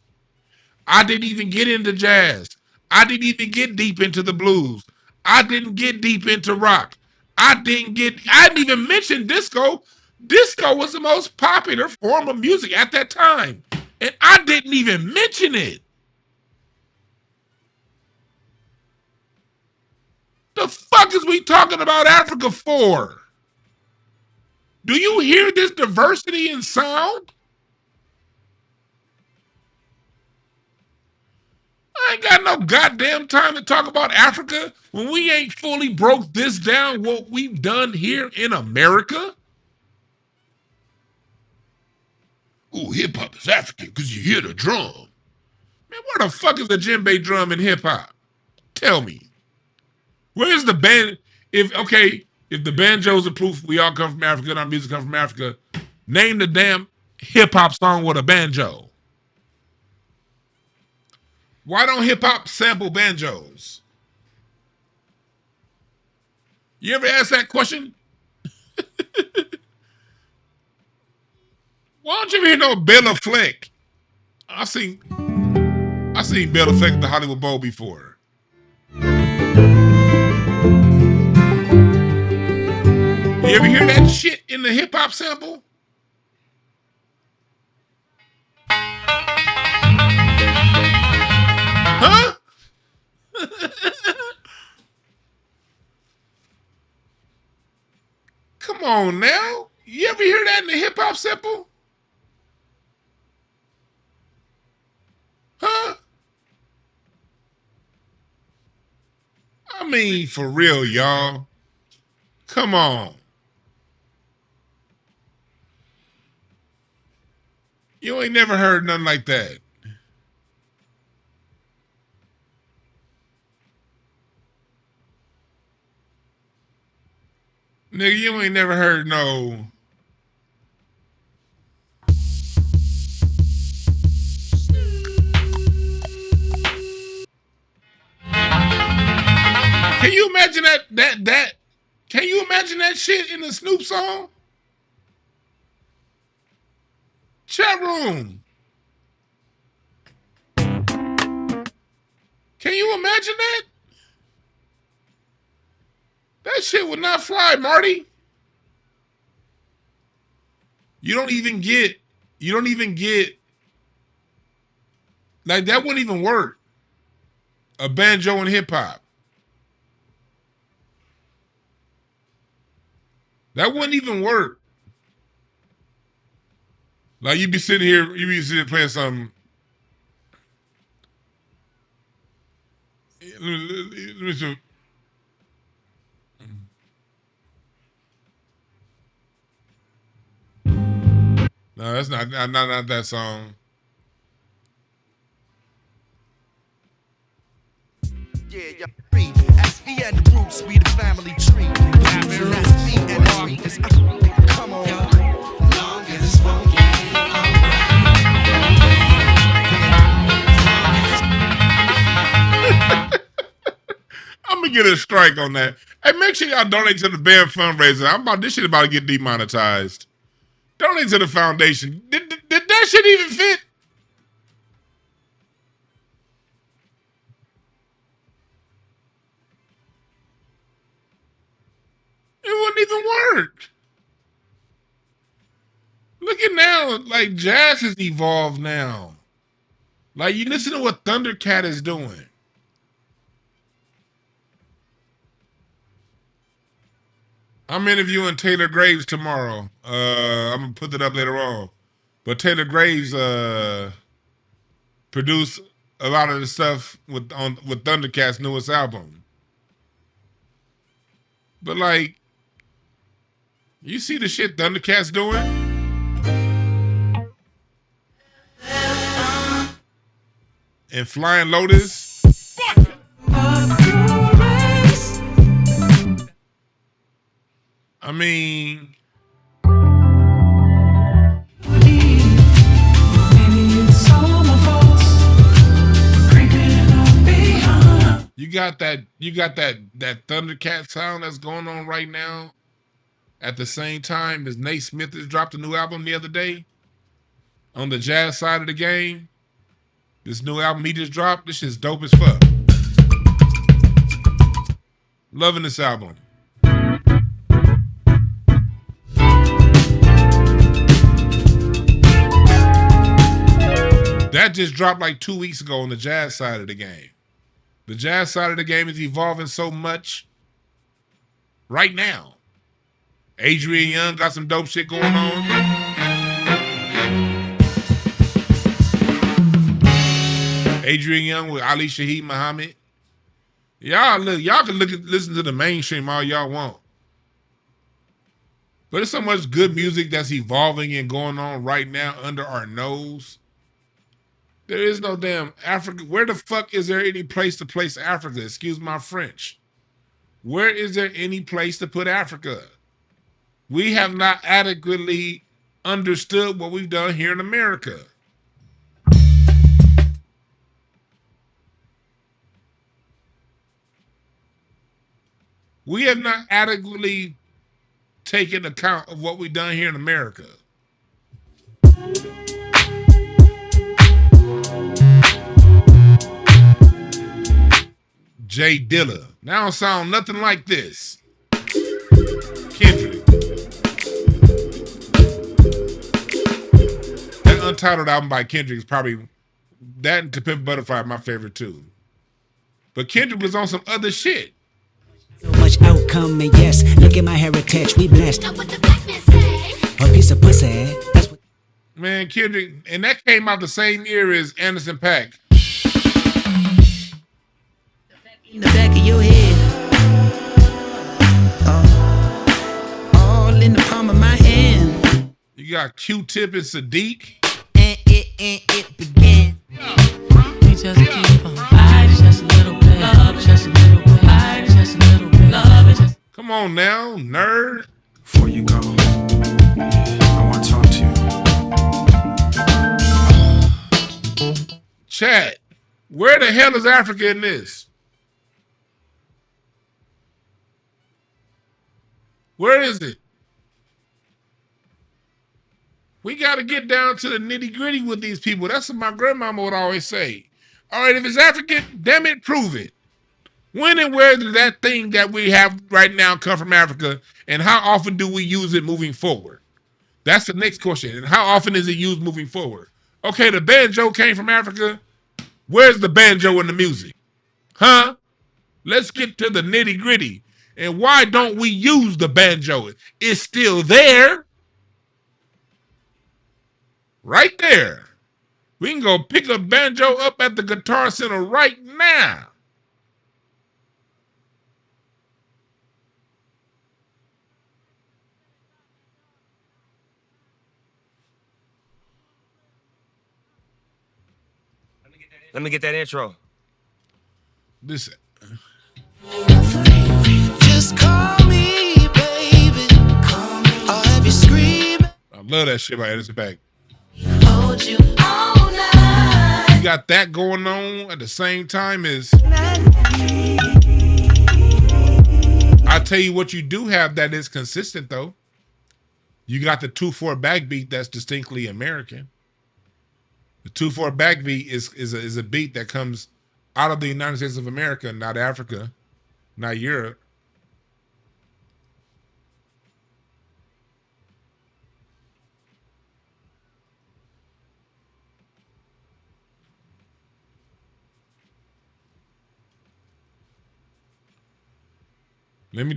I didn't even get into jazz. I didn't even get deep into the blues. I didn't get deep into rock. I didn't even mention disco. Disco was the most popular form of music at that time. And I didn't even mention it. The fuck is we talking about Africa for? Do you hear this diversity in sound? I ain't got no goddamn time to talk about Africa when we ain't fully broke this down, what we've done here in America. Ooh, hip-hop is African because you hear the drum. Man, where the fuck is the djembe drum in hip-hop? Tell me. Where's the band? If the banjo's a proof we all come from Africa and our music comes from Africa, name the damn hip-hop song with a banjo. Why don't hip-hop sample banjos? You ever ask that question? Why don't you ever hear no Bella Fleck? I seen Bella Fleck at the Hollywood Bowl before. You ever hear that shit in the hip hop sample? Huh? Come on now. You ever hear that in the hip hop sample? Huh? I mean, for real, y'all. Come on. You ain't never heard nothing like that. Nigga, you ain't never heard no. Can you imagine that? Can you imagine that shit in a Snoop song? Chat room. Can you imagine that? That shit would not fly, Marty. You don't even get, like that wouldn't even work. A banjo and hip hop. That wouldn't even work. Like you be sitting here playing something. Let me see. No, that's not that song. Yeah, yeah. SV and the roots, we the family tree. SV and the street. Come on. Long as it's funky. I'm gonna get a strike on that. Hey, make sure y'all donate to the band fundraiser. This shit about to get demonetized. Donate to the foundation. Did that shit even fit? It wouldn't even work. Look at now, like jazz has evolved now. Like you listen to what Thundercat is doing. I'm interviewing Taylor Graves tomorrow. I'm gonna put that up later on. But Taylor Graves produced a lot of the stuff with Thundercat's newest album. But like, you see the shit Thundercat's doing? And Flying Lotus. I mean, you got that Thundercat sound that's going on right now. At the same time as Nate Smith has dropped a new album the other day on the jazz side of the game. This new album he just dropped, this shit's dope as fuck. Loving this album. That just dropped like 2 weeks ago on the jazz side of the game. The jazz side of the game is evolving so much right now. Adrian Young got some dope shit going on. Adrian Young with Ali Shaheed Muhammad. Y'all can listen to the mainstream all y'all want. But there's so much good music that's evolving and going on right now under our nose. There is no damn Africa. Where the fuck is there any place to place Africa? Excuse my French. Where is there any place to put Africa? We have not adequately understood what we've done here in America. We have not adequately taken account of what we've done here in America. Jay Dilla. Now don't sound nothing like this. Kendrick. That Untitled album by Kendrick is probably, that and To Pimp a Butterfly, my favorite too. But Kendrick was on some other shit. So much outcome, and yes, look at my heritage, we blessed. Know what the black man say? A piece of pussy. That's what. Man, Kendrick, and that came out the same year as Anderson .Paak. In the back of your head. All in the palm of my hand. You got Q-Tip and Sadiq. And it began. We just keep on fighting, just a little bit. Love, just a little bit. Fighting, just a little bit. Love, just. Come on now, nerd. Before you go, I want to talk to you. Chat, where the hell is Africa in this? Where is it? We got to get down to the nitty gritty with these people. That's what my grandmama would always say. All right, if it's African, damn it, prove it. When and where did that thing that we have right now come from Africa, and how often do we use it moving forward? That's the next question. And how often is it used moving forward? Okay, the banjo came from Africa. Where's the banjo in the music? Huh? Let's get to the nitty gritty. And why don't we use the banjo? It's still there. Right there. We can go pick a banjo up at the Guitar Center right now. Let me get that intro. Listen. Just call me, baby. Call me. I'll have you scream. I love that shit by Anderson .Paak. Hold you all night. You got that going on at the same time as I tell you what you do have that is consistent though. You got the 2/4 backbeat that's distinctly American. The 2/4 backbeat is a beat that comes out of the United States of America, not Africa, not Europe.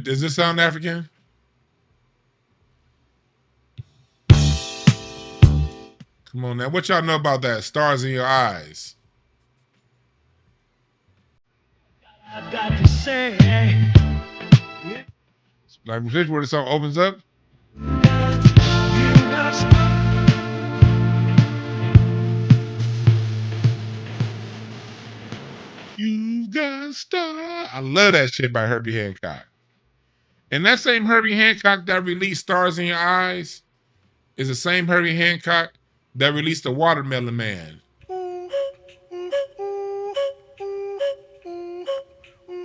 Does this sound African? Come on now. What y'all know about that? Stars in Your Eyes. I've got to say. Like where the song opens up. You got star. I love that shit by Herbie Hancock. And that same Herbie Hancock that released Stars in Your Eyes is the same Herbie Hancock that released The Watermelon Man.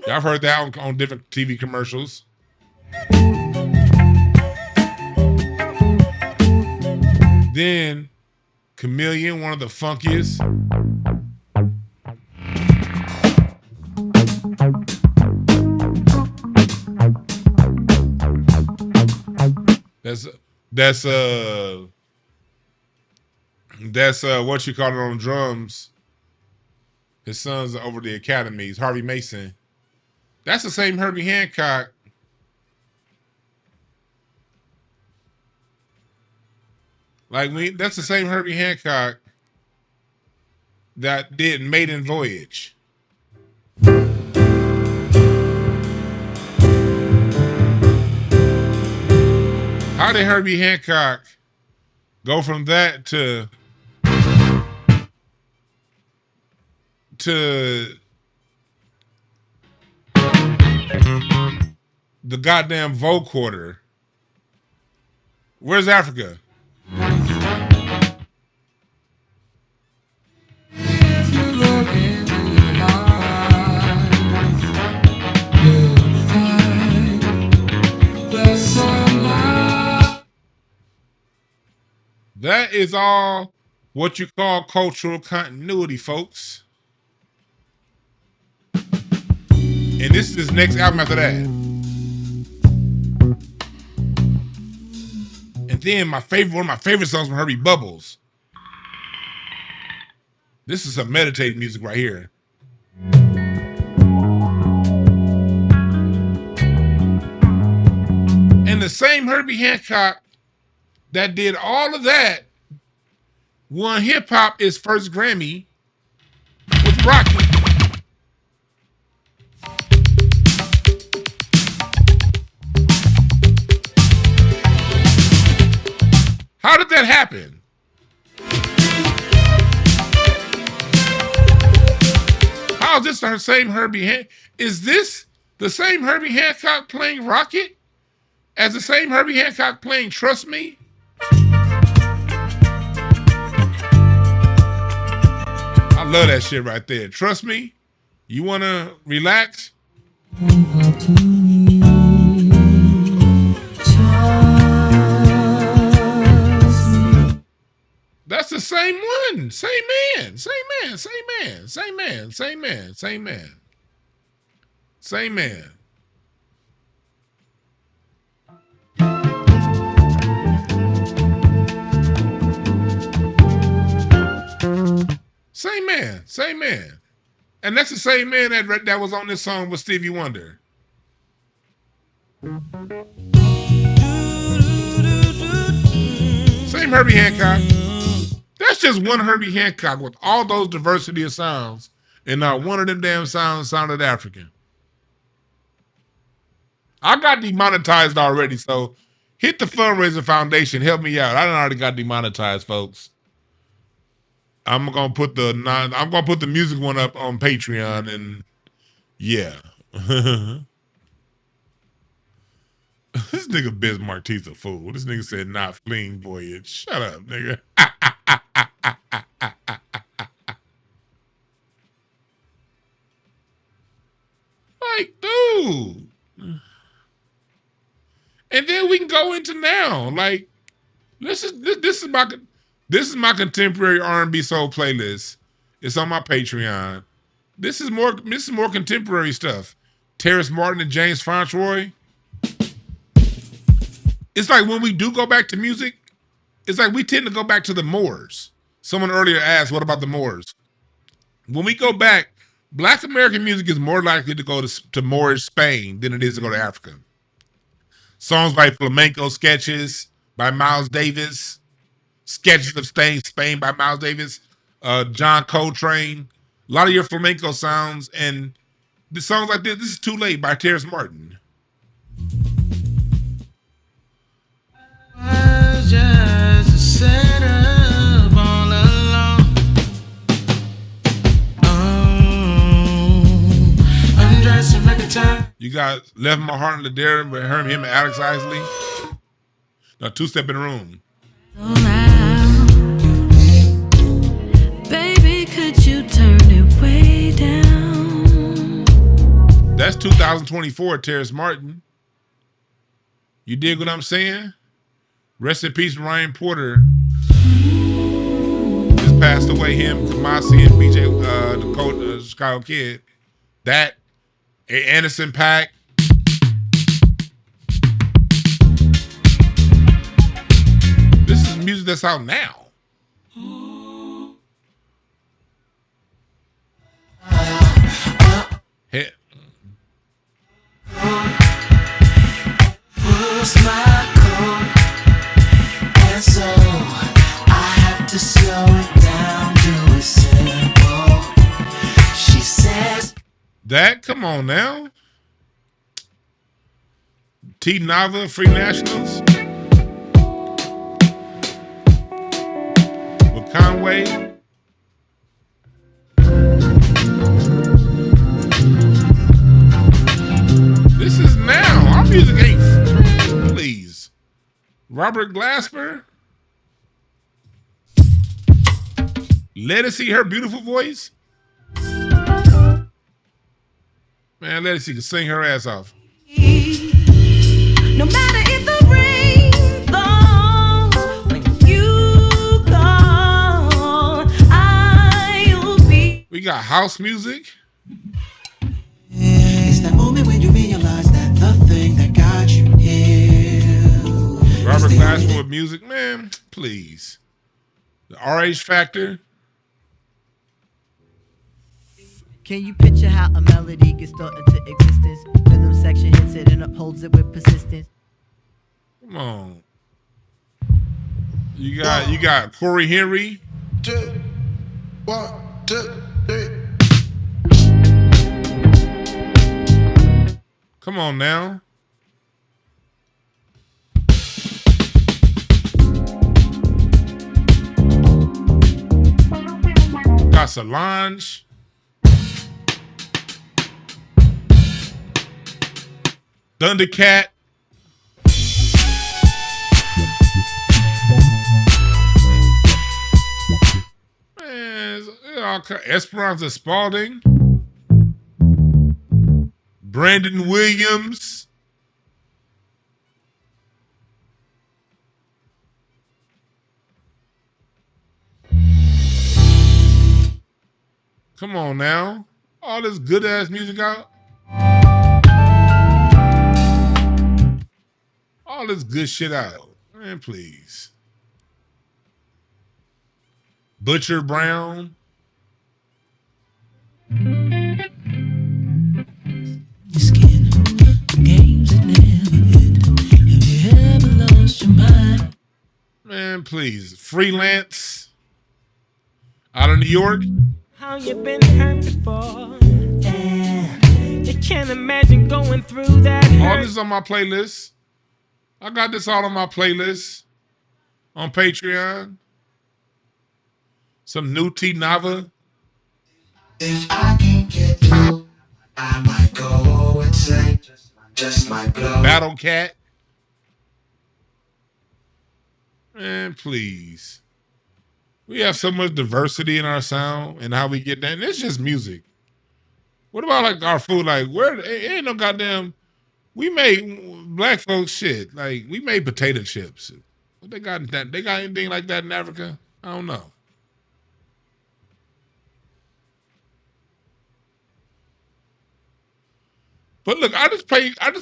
Y'all heard that on different TV commercials. Then Chameleon, one of the funkiest. That's what you call it on drums. His son's over the academies, Harvey Mason. That's the same Herbie Hancock. That's the same Herbie Hancock that did Maiden Voyage. How did Herbie Hancock go from that to the goddamn vocoder? Where's Africa? That is all what you call cultural continuity, folks. And this is his next album after that. And then one of my favorite songs from Herbie, Bubbles. This is some meditative music right here. And the same Herbie Hancock that did all of that won hip hop his first Grammy with Rocky. How did that happen? How is this the same Herbie Hancock? Is this the same Herbie Hancock playing Rocket as the same Herbie Hancock playing Trust Me? I love that shit right there. Trust me. You want to relax? That's the same one. Same man. Same man. Same man. Same man. Same man. Same man. Same man. Same man. Same man. And that's the same man that was on this song with Stevie Wonder. Same Herbie Hancock. That's just one Herbie Hancock with all those diversity of sounds, and not one of them damn sounds sounded African. I got demonetized already, so hit the fundraiser foundation. Help me out. I already got demonetized, folks. I'm gonna put the music one up on Patreon, and yeah. This nigga Bismarck T's a fool. This nigga said not fleeing voyage. Shut up, nigga. Like, dude. And then we can go into now. Like, this is my contemporary R&B soul playlist. It's on my Patreon. This is more contemporary stuff. Terrace Martin and James Fauntleroy. It's like when we do go back to music, it's like we tend to go back to the Moors. Someone earlier asked, what about the Moors? When we go back, Black American music is more likely to go to Moorish Spain than it is to go to Africa. Songs like Flamenco Sketches by Miles Davis, Sketches of Spain by Miles Davis, John Coltrane, a lot of your flamenco sounds, and the songs like this is Too Late by Terrace Martin. Just a setup all along. I'm dressing like a time. You got Left My Heart in the Dare with him and Alex Isley. Now, Two Step in the Room. Baby, could you turn it way down? That's 2024, Terrace Martin. You dig what I'm saying? Rest in peace, Ryan Porter. Just passed away. Him, Kamasi, and BJ, the Chicago Kid. That, Anderson .Paak. This is music that's out now. Hey. Who's my code? And so I have to slow it down, do it simple. She says That, come on now. T Nava, Free Nationals. With Conway. This is now. Our music ain't. Please. Robert Glasper. Let us see her beautiful voice. Man, let us see can sing her ass off. No matter if the rain falls when you got house music. It's that moment when you realize that the thing that got you here. Robert Glasper with music, man. Please. The RH Factor. Can you picture how a melody gets thought into existence? Rhythm section hits it and upholds it with persistence. Come on. You got Corey Henry. 2, 1, 2, 3. Come on now. Got Solange. Thundercat. Man, Esperanza Spalding. Brandon Williams. Come on now. All this good ass music out. All this good shit out. Man, please. Butcher Brown. Skin, games that never end. Have you ever lost your mind? Man, please. Freelance. Out of New York. How you been hurt before? You can't imagine going through that hurt. All this is on my playlist. I got this all on my playlist. On Patreon. Some new T Nava. If I can get through, I might go insane. Just might blow. Battle Cat. Man, please. We have so much diversity in our sound and how we get that. And it's just music. What about like our food? Like, where ain't no goddamn. We made black folks shit. Like, we made potato chips. What they got? They got anything like that in Africa? I don't know. But look, I just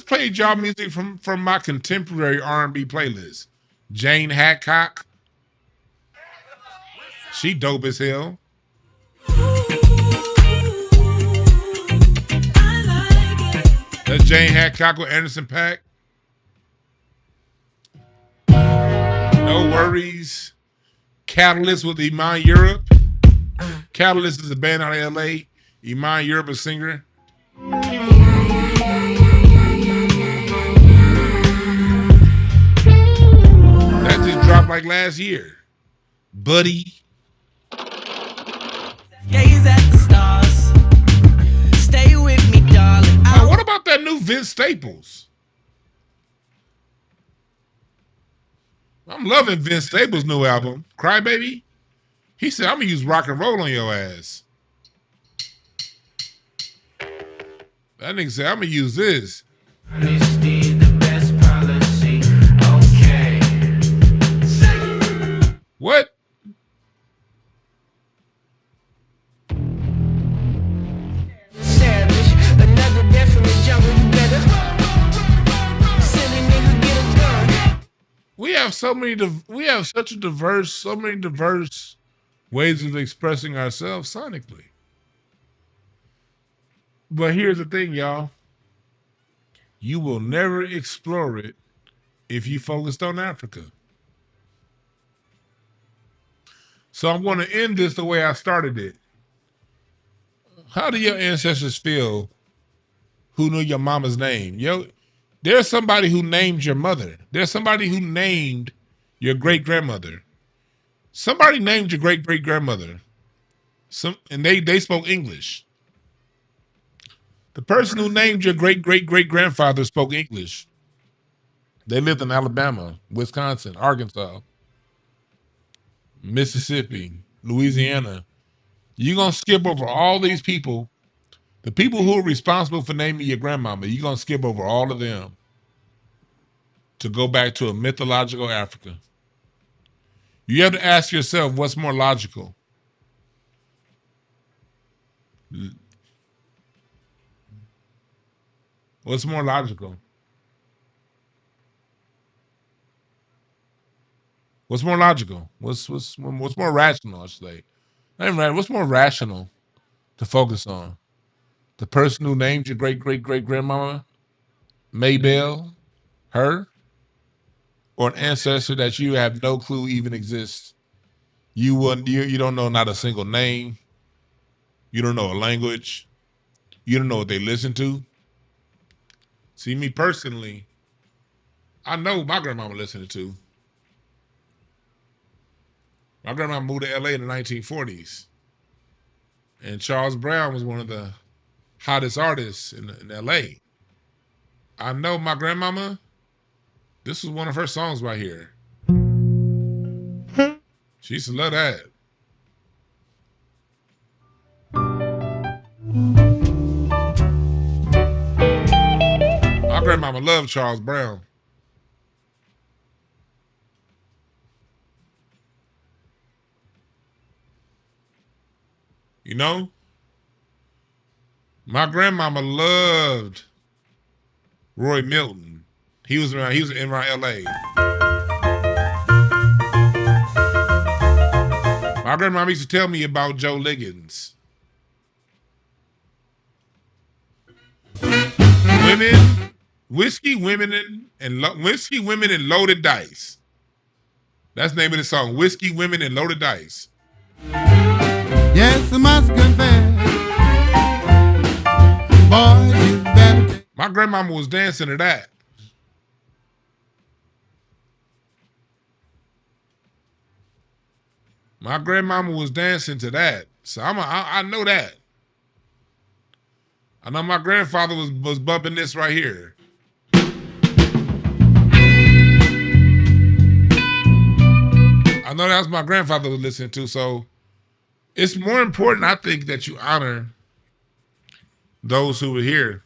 played y'all music from my contemporary R&B playlist. Jane Hadcock. She dope as hell. That's Jane Hadcock with Anderson .Paak. No Worries. Catalyst with Iman Europe. Catalyst is a band out of LA. Iman Europe is a singer. That just dropped like last year. Buddy. Gaze at the stars. Stay with me, darling. Oh, what about that new Vince Staples? I'm loving Vince Staples' new album, Crybaby. He said, I'm going to use rock and roll on your ass. That nigga said, I'm going to use this. Honesty, the best policy. Okay. What? Savage. Another death from the jungle. You better. Silly nigga, get a gun. We have so many diverse ways of expressing ourselves sonically. But here's the thing, y'all. You will never explore it if you focused on Africa. So I'm going to end this the way I started it. How do your ancestors feel who knew your mama's name? There's somebody who named your mother. There's somebody who named your great-grandmother. Somebody named your great-great-grandmother. And they spoke English. The person who named your great-great-great-grandfather spoke English. They lived in Alabama, Wisconsin, Arkansas, Mississippi, Louisiana. You're going to skip over all these people. The people who are responsible for naming your grandmama, you're going to skip over all of them to go back to a mythological Africa. You have to ask yourself what's more logical. What's more logical? What's more logical? What's more rational? I should say. What's more rational to focus on? The person who named your great grandmama, Maybelle, her, or an ancestor that you have no clue even exists. You don't know not a single name. You don't know a language. You don't know what they listen to. See, me personally, I know my grandmama listened to. My grandma moved to LA in the 1940s. And Charles Brown was one of the hottest artists in LA. I know my grandmama, this was one of her songs right here. She used to love that. My grandmama loved Charles Brown. You know? My grandmama loved Roy Milton. He was in around LA. My grandmama used to tell me about Joe Liggins. Whiskey, women, and loaded dice. That's the name of the song. Whiskey, women, and loaded dice. Yes, I must confess. Boy, you better. My grandmama was dancing to that. My grandmama was dancing to that. So I know that. I know my grandfather was bumping this right here. I know that's my grandfather was listening to. So it's more important, I think, that you honor those who were here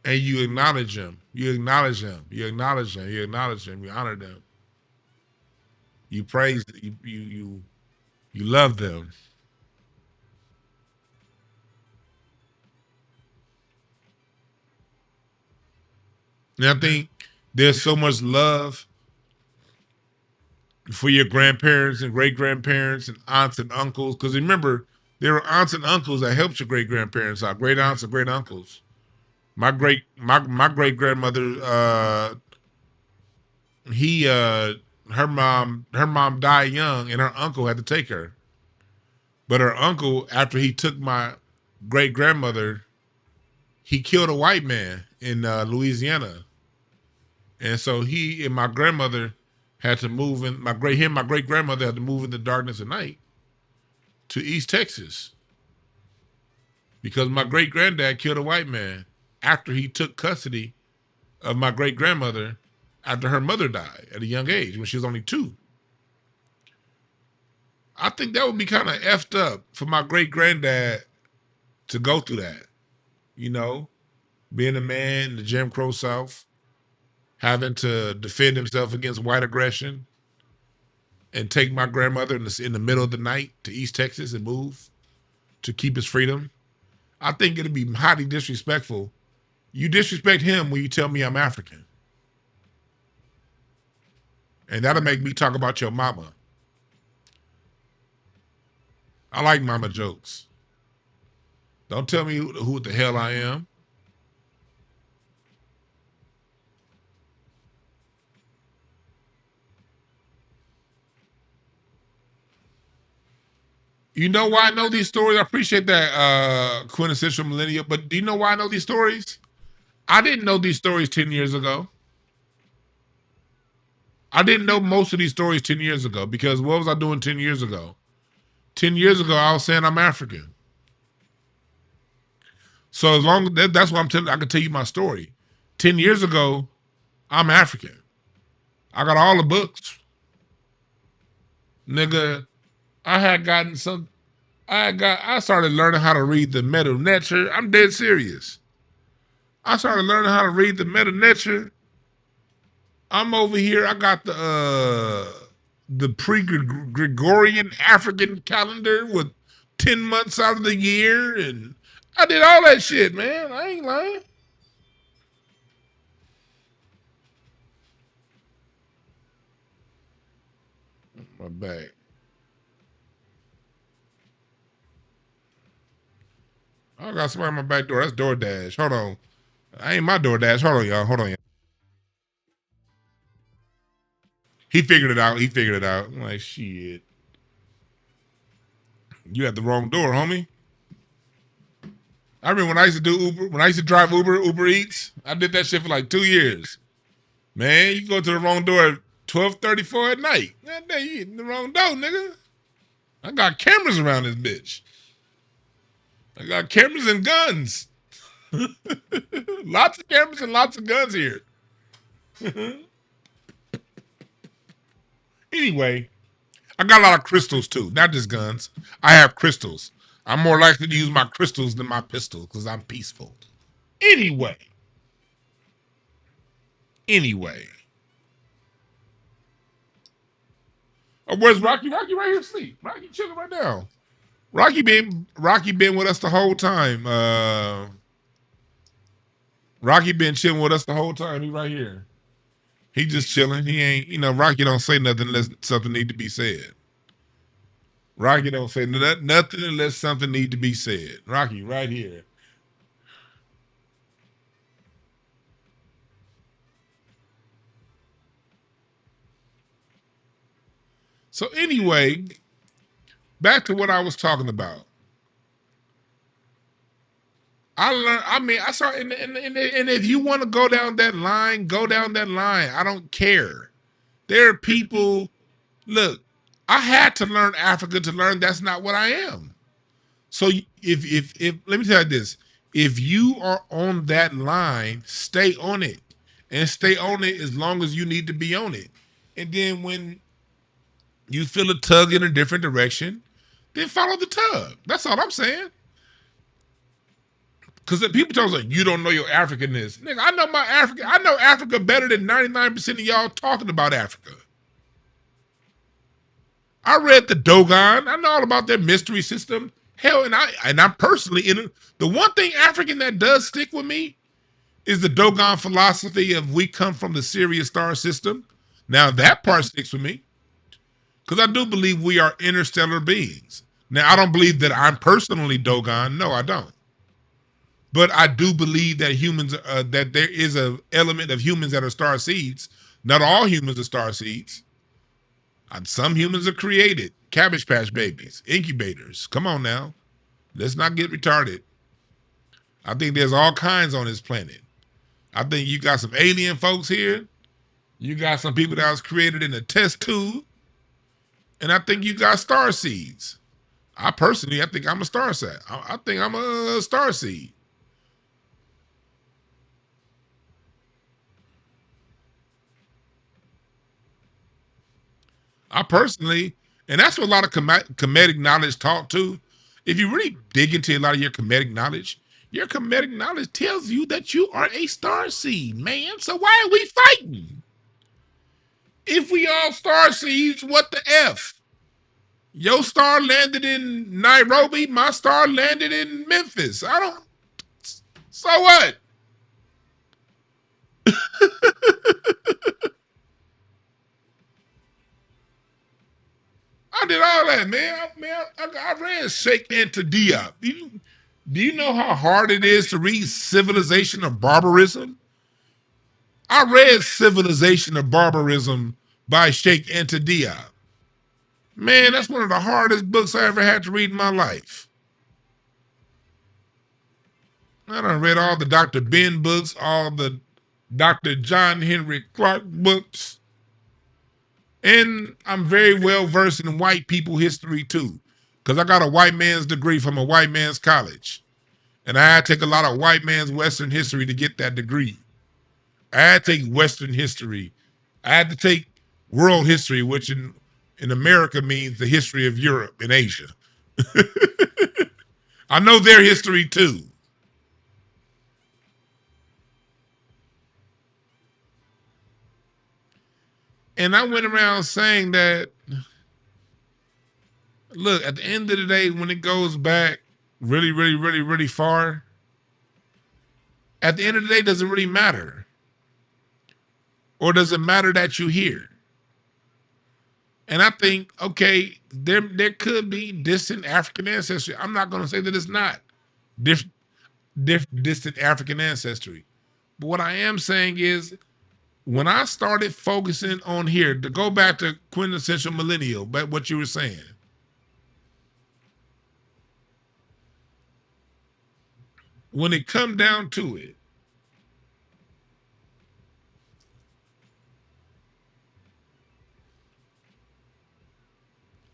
and you acknowledge them. You acknowledge them. You acknowledge them. You acknowledge them. You honor them. You praise them. You love them. And I think there's so much love for your grandparents and great grandparents and aunts and uncles. Because remember, there were aunts and uncles that helped your great grandparents out, great aunts and great uncles. My great grandmother, her mom died young, and her uncle had to take her. But her uncle, after he took my great grandmother, he killed a white man in Louisiana. And so he and my grandmother had to move in. My great grandmother had to move in the darkness of night to East Texas because my great granddad killed a white man after he took custody of my great grandmother after her mother died at a young age when she was only 2. I think that would be kind of effed up for my great granddad to go through that. You know, being a man in the Jim Crow South, having to defend himself against white aggression, and take my grandmother in the middle of the night to East Texas and move to keep his freedom. I think it'd be highly disrespectful. You disrespect him when you tell me I'm African. And that'll make me talk about your mama. I like mama jokes. Don't tell me who the hell I am. You know why I know these stories? I appreciate that, quintessential millennial. But do you know why I know these stories? I didn't know these stories 10 years ago. I didn't know most of these stories 10 years ago because what was I doing 10 years ago? 10 years ago, I was saying I'm African. So as long as that's what I'm telling, I can tell you my story. 10 years ago, I'm African. I got all the books. Nigga, I started learning how to read the Meta Nature. I'm dead serious. I started learning how to read the Meta Nature. I'm over here. I got the pre-Gregorian African calendar with 10 months out of the year, and I did all that shit, man. I ain't lying. My back. I got somebody on my back door. That's DoorDash. Hold on. I ain't my DoorDash. Hold on, y'all. Hold on, y'all. He figured it out. He figured it out. I'm like, shit. You had the wrong door, homie. I remember when I used to do Uber, when I used to drive Uber Eats, I did that shit for like 2 years. Man, you go to the wrong door at 12:34 at night. God damn, you in the wrong door, nigga. I got cameras around this bitch. I got cameras and guns. Lots of cameras and lots of guns here. Anyway, I got a lot of crystals too, not just guns. I have crystals. I'm more likely to use my crystals than my pistols because I'm peaceful. Anyway. Oh, where's Rocky? Rocky right here asleep. Rocky chilling right now. Rocky been with us the whole time. Rocky been chilling with us the whole time. He right here. He just chilling. He ain't, Rocky don't say nothing unless something need to be said. Rocky don't say nothing unless something need to be said. Rocky right here. So anyway, back to what I was talking about. I learned. I mean, I saw, and if you want to go down that line, go down that line. I don't care. There are people. Look, I had to learn Africa to learn that's not what I am. So if let me tell you this: if you are on that line, stay on it, and stay on it as long as you need to be on it. And then when you feel a tug in a different direction, then follow the tug. That's all I'm saying. Because people tell us, like, you don't know your Africanness. Nigga, I know my Africa. I know Africa better than 99% of y'all talking about Africa. I read the Dogon. I know all about their mystery system. Hell, and I'm personally in it. The one thing African that does stick with me is the Dogon philosophy of we come from the Sirius star system. Now that part sticks with me. Because I do believe we are interstellar beings. Now, I don't believe that I'm personally Dogon. No, I don't. But I do believe that humans, that there is an element of humans that are star seeds. Not all humans are star seeds. Some humans are created. Cabbage Patch babies, incubators. Come on now. Let's not get retarded. I think there's all kinds on this planet. I think you got some alien folks here. You got some people that was created in a test tube. And I think you got star seeds. I think I'm a star set. I think I'm a star seed. I personally, and that's what a lot of comedic knowledge taught to. If you really dig into a lot of your comedic knowledge tells you that you are a star seed, man. So why are we fighting? If we all star seeds, what the F? Your star landed in Nairobi, my star landed in Memphis. So what? I did all that, man. I read Sheikh Anta Diop. Do you know how hard it is to read Civilization of Barbarism? I read Civilization of Barbarism by Sheikh Anta Diop. Man, that's one of the hardest books I ever had to read in my life. I done read all the Dr. Ben books, all the Dr. John Henry Clark books. And I'm very well versed in white people history too. Because I got a white man's degree from a white man's college. And I had to take a lot of white man's Western history to get that degree. I had to take Western history. I had to take world history, which in America means the history of Europe and Asia. I know their history too. And I went around saying that Look, at the end of the day, when it goes back really, really, really, really far, at the end of the day, does it really matter? Or does it matter that you're here? And I think, okay, there could be distant African ancestry. I'm not going to say that it's not distant African ancestry. But what I am saying is, when I started focusing on here, to go back to quintessential millennial, but what you were saying, when it come down to it,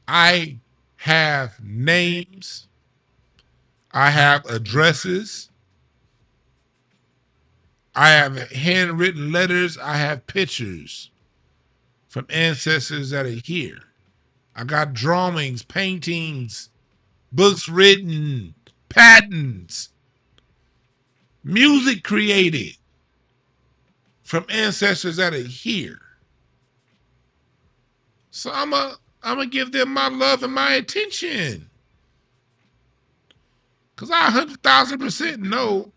I have names, I have addresses, I have handwritten letters, I have pictures from ancestors that are here. I got drawings, paintings, books written, patents, music created from ancestors that are here. So I'm gonna give them my love and my attention. Cause I 100,000% know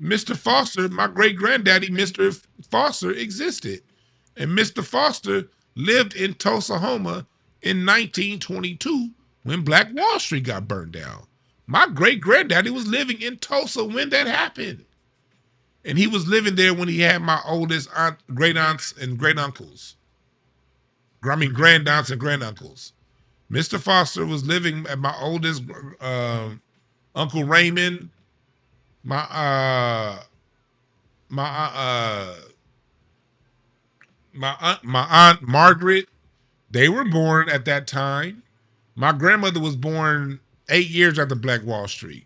Mr. Foster, my great granddaddy, Mr. Foster, existed. And Mr. Foster lived in Tulsa, Oklahoma in 1922 when Black Wall Street got burned down. My great granddaddy was living in Tulsa when that happened. And he was living there when he had my oldest great aunts and great uncles. I mean, grand aunts and grand uncles. Mr. Foster was living at my oldest Uncle Raymond, my aunt Margaret. They were born at that time. My grandmother was born 8 years after Black Wall Street,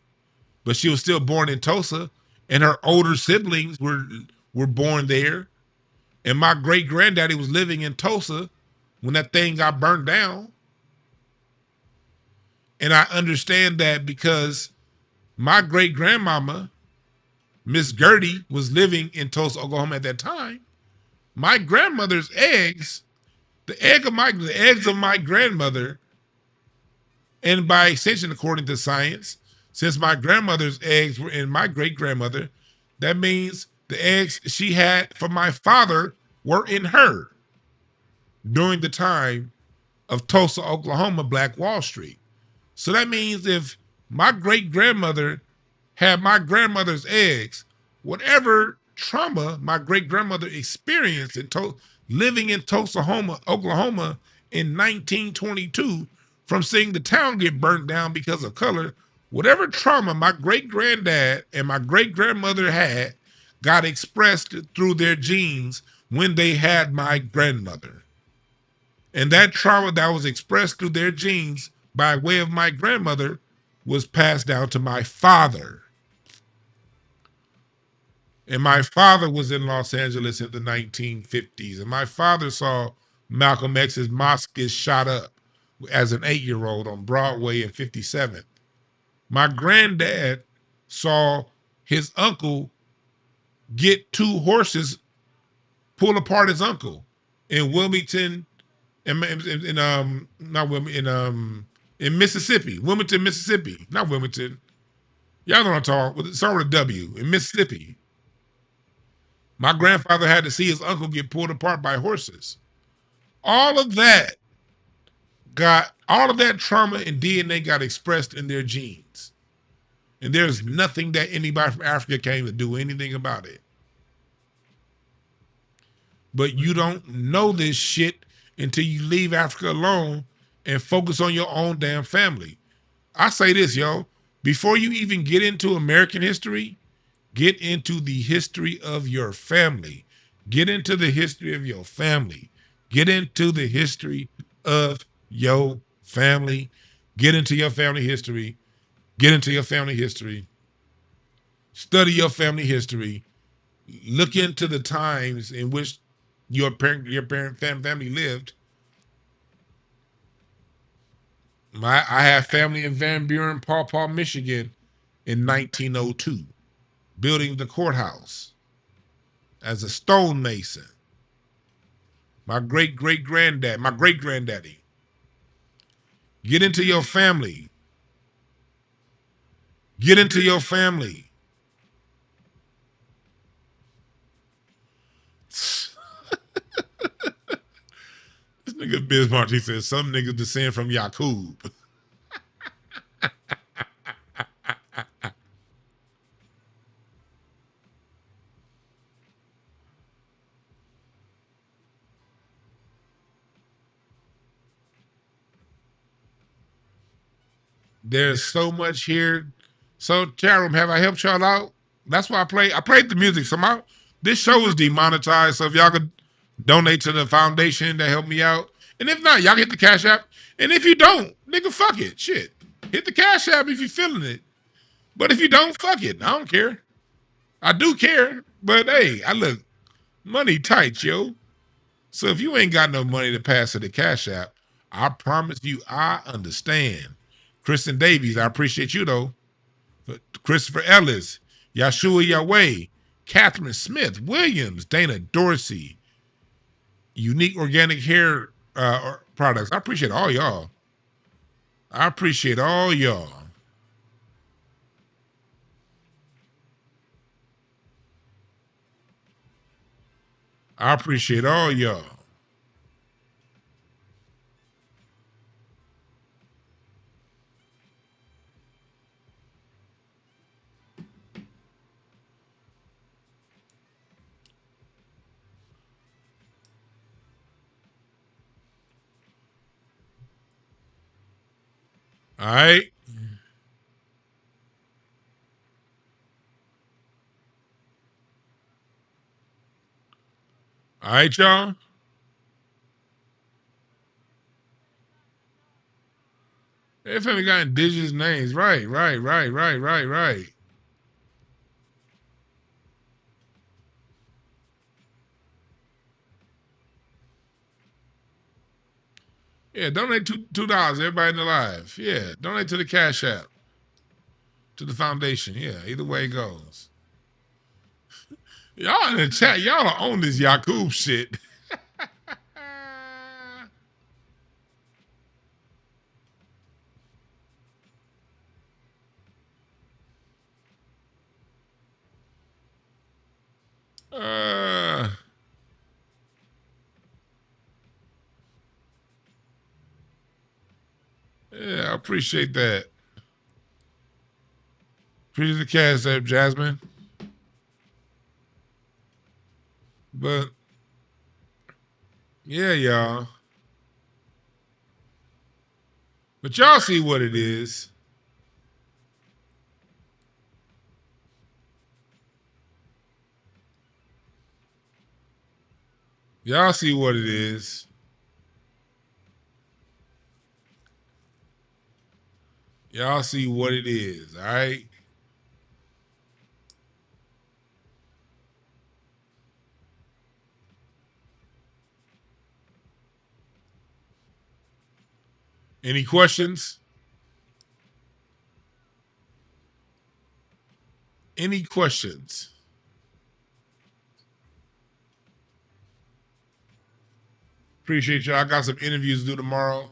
but she was still born in Tulsa, and her older siblings were born there. And my great granddaddy was living in Tulsa when that thing got burned down. And I understand that because my great grandmama, Miss Gertie, was living in Tulsa, Oklahoma at that time. My grandmother's eggs, the eggs of my grandmother, and by extension, according to science, since my grandmother's eggs were in my great grandmother, that means the eggs she had from my father were in her during the time of Tulsa, Oklahoma, Black Wall Street. So that means if my great grandmother had my grandmother's eggs, whatever trauma my great grandmother experienced living in Tulsa, Oklahoma in 1922 from seeing the town get burnt down because of color, whatever trauma my great granddad and my great grandmother had got expressed through their genes when they had my grandmother. And that trauma that was expressed through their genes by way of my grandmother was passed down to my father. And my father was in Los Angeles in the 1950s. And my father saw Malcolm X's mosque get shot up as an 8-year-old on Broadway in 57. My granddad saw his uncle get 2 horses pull apart his uncle in Wilmington, in Mississippi, Wilmington, Mississippi, not Wilmington. Y'all know what I'm talking about. It started with a W, in Mississippi. My grandfather had to see his uncle get pulled apart by horses. All of that trauma and DNA got expressed in their genes. And there's nothing that anybody from Africa came to do anything about it. But you don't know this shit until you leave Africa alone and focus on your own damn family. I say this, yo, before you even get into American history, get into the history of your family. Get into the history of your family. Get into the history of your family. Get into your family history. Get into your family history. Study your family history. Look into the times in which your family lived. I have family in Van Buren, Paw Paw, Michigan in 1902, building the courthouse as a stonemason. My great-granddaddy Get into your family. Get into your family. This nigga Bismarck, he says, some niggas descend from Yakub. There's so much here. So, Chatroom, have I helped y'all out? That's why I played the music. So this show is demonetized. So if y'all could donate to the foundation that helped me out. And if not, y'all hit the Cash App. And if you don't, nigga, fuck it. Shit. Hit the Cash App if you're feeling it. But if you don't, fuck it. I don't care. I do care. But hey, I look money tight, yo. So if you ain't got no money to pass to the Cash App, I promise you I understand. Kristen Davies, I appreciate you though. Christopher Ellis, Yashua Yahweh, Catherine Smith, Williams, Dana Dorsey, Unique Organic Hair Products. I appreciate all y'all. I appreciate all y'all. I appreciate all y'all. All right. All right, y'all. They finally got indigenous names. Right. Yeah, donate $2. Everybody in the live. Yeah, donate to the Cash App, to the foundation. Yeah, either way it goes. Y'all in the chat, y'all are on this Yakub shit. Yeah, I appreciate that. Appreciate the Cash App, Jasmine. But yeah, y'all. But y'all see what it is. Y'all see what it is. Y'all see what it is, all right? Any questions? Any questions? Appreciate y'all. I got some interviews to do tomorrow.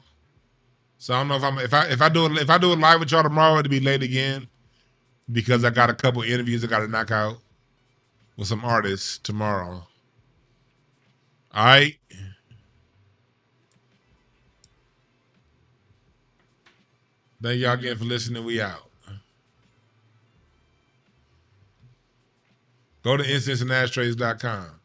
So I don't know if I do it live with y'all tomorrow, it'll be late again because I got a couple interviews I got to knock out with some artists tomorrow. All right. Thank y'all again for listening. We out. Go to incenseandashtrays.com.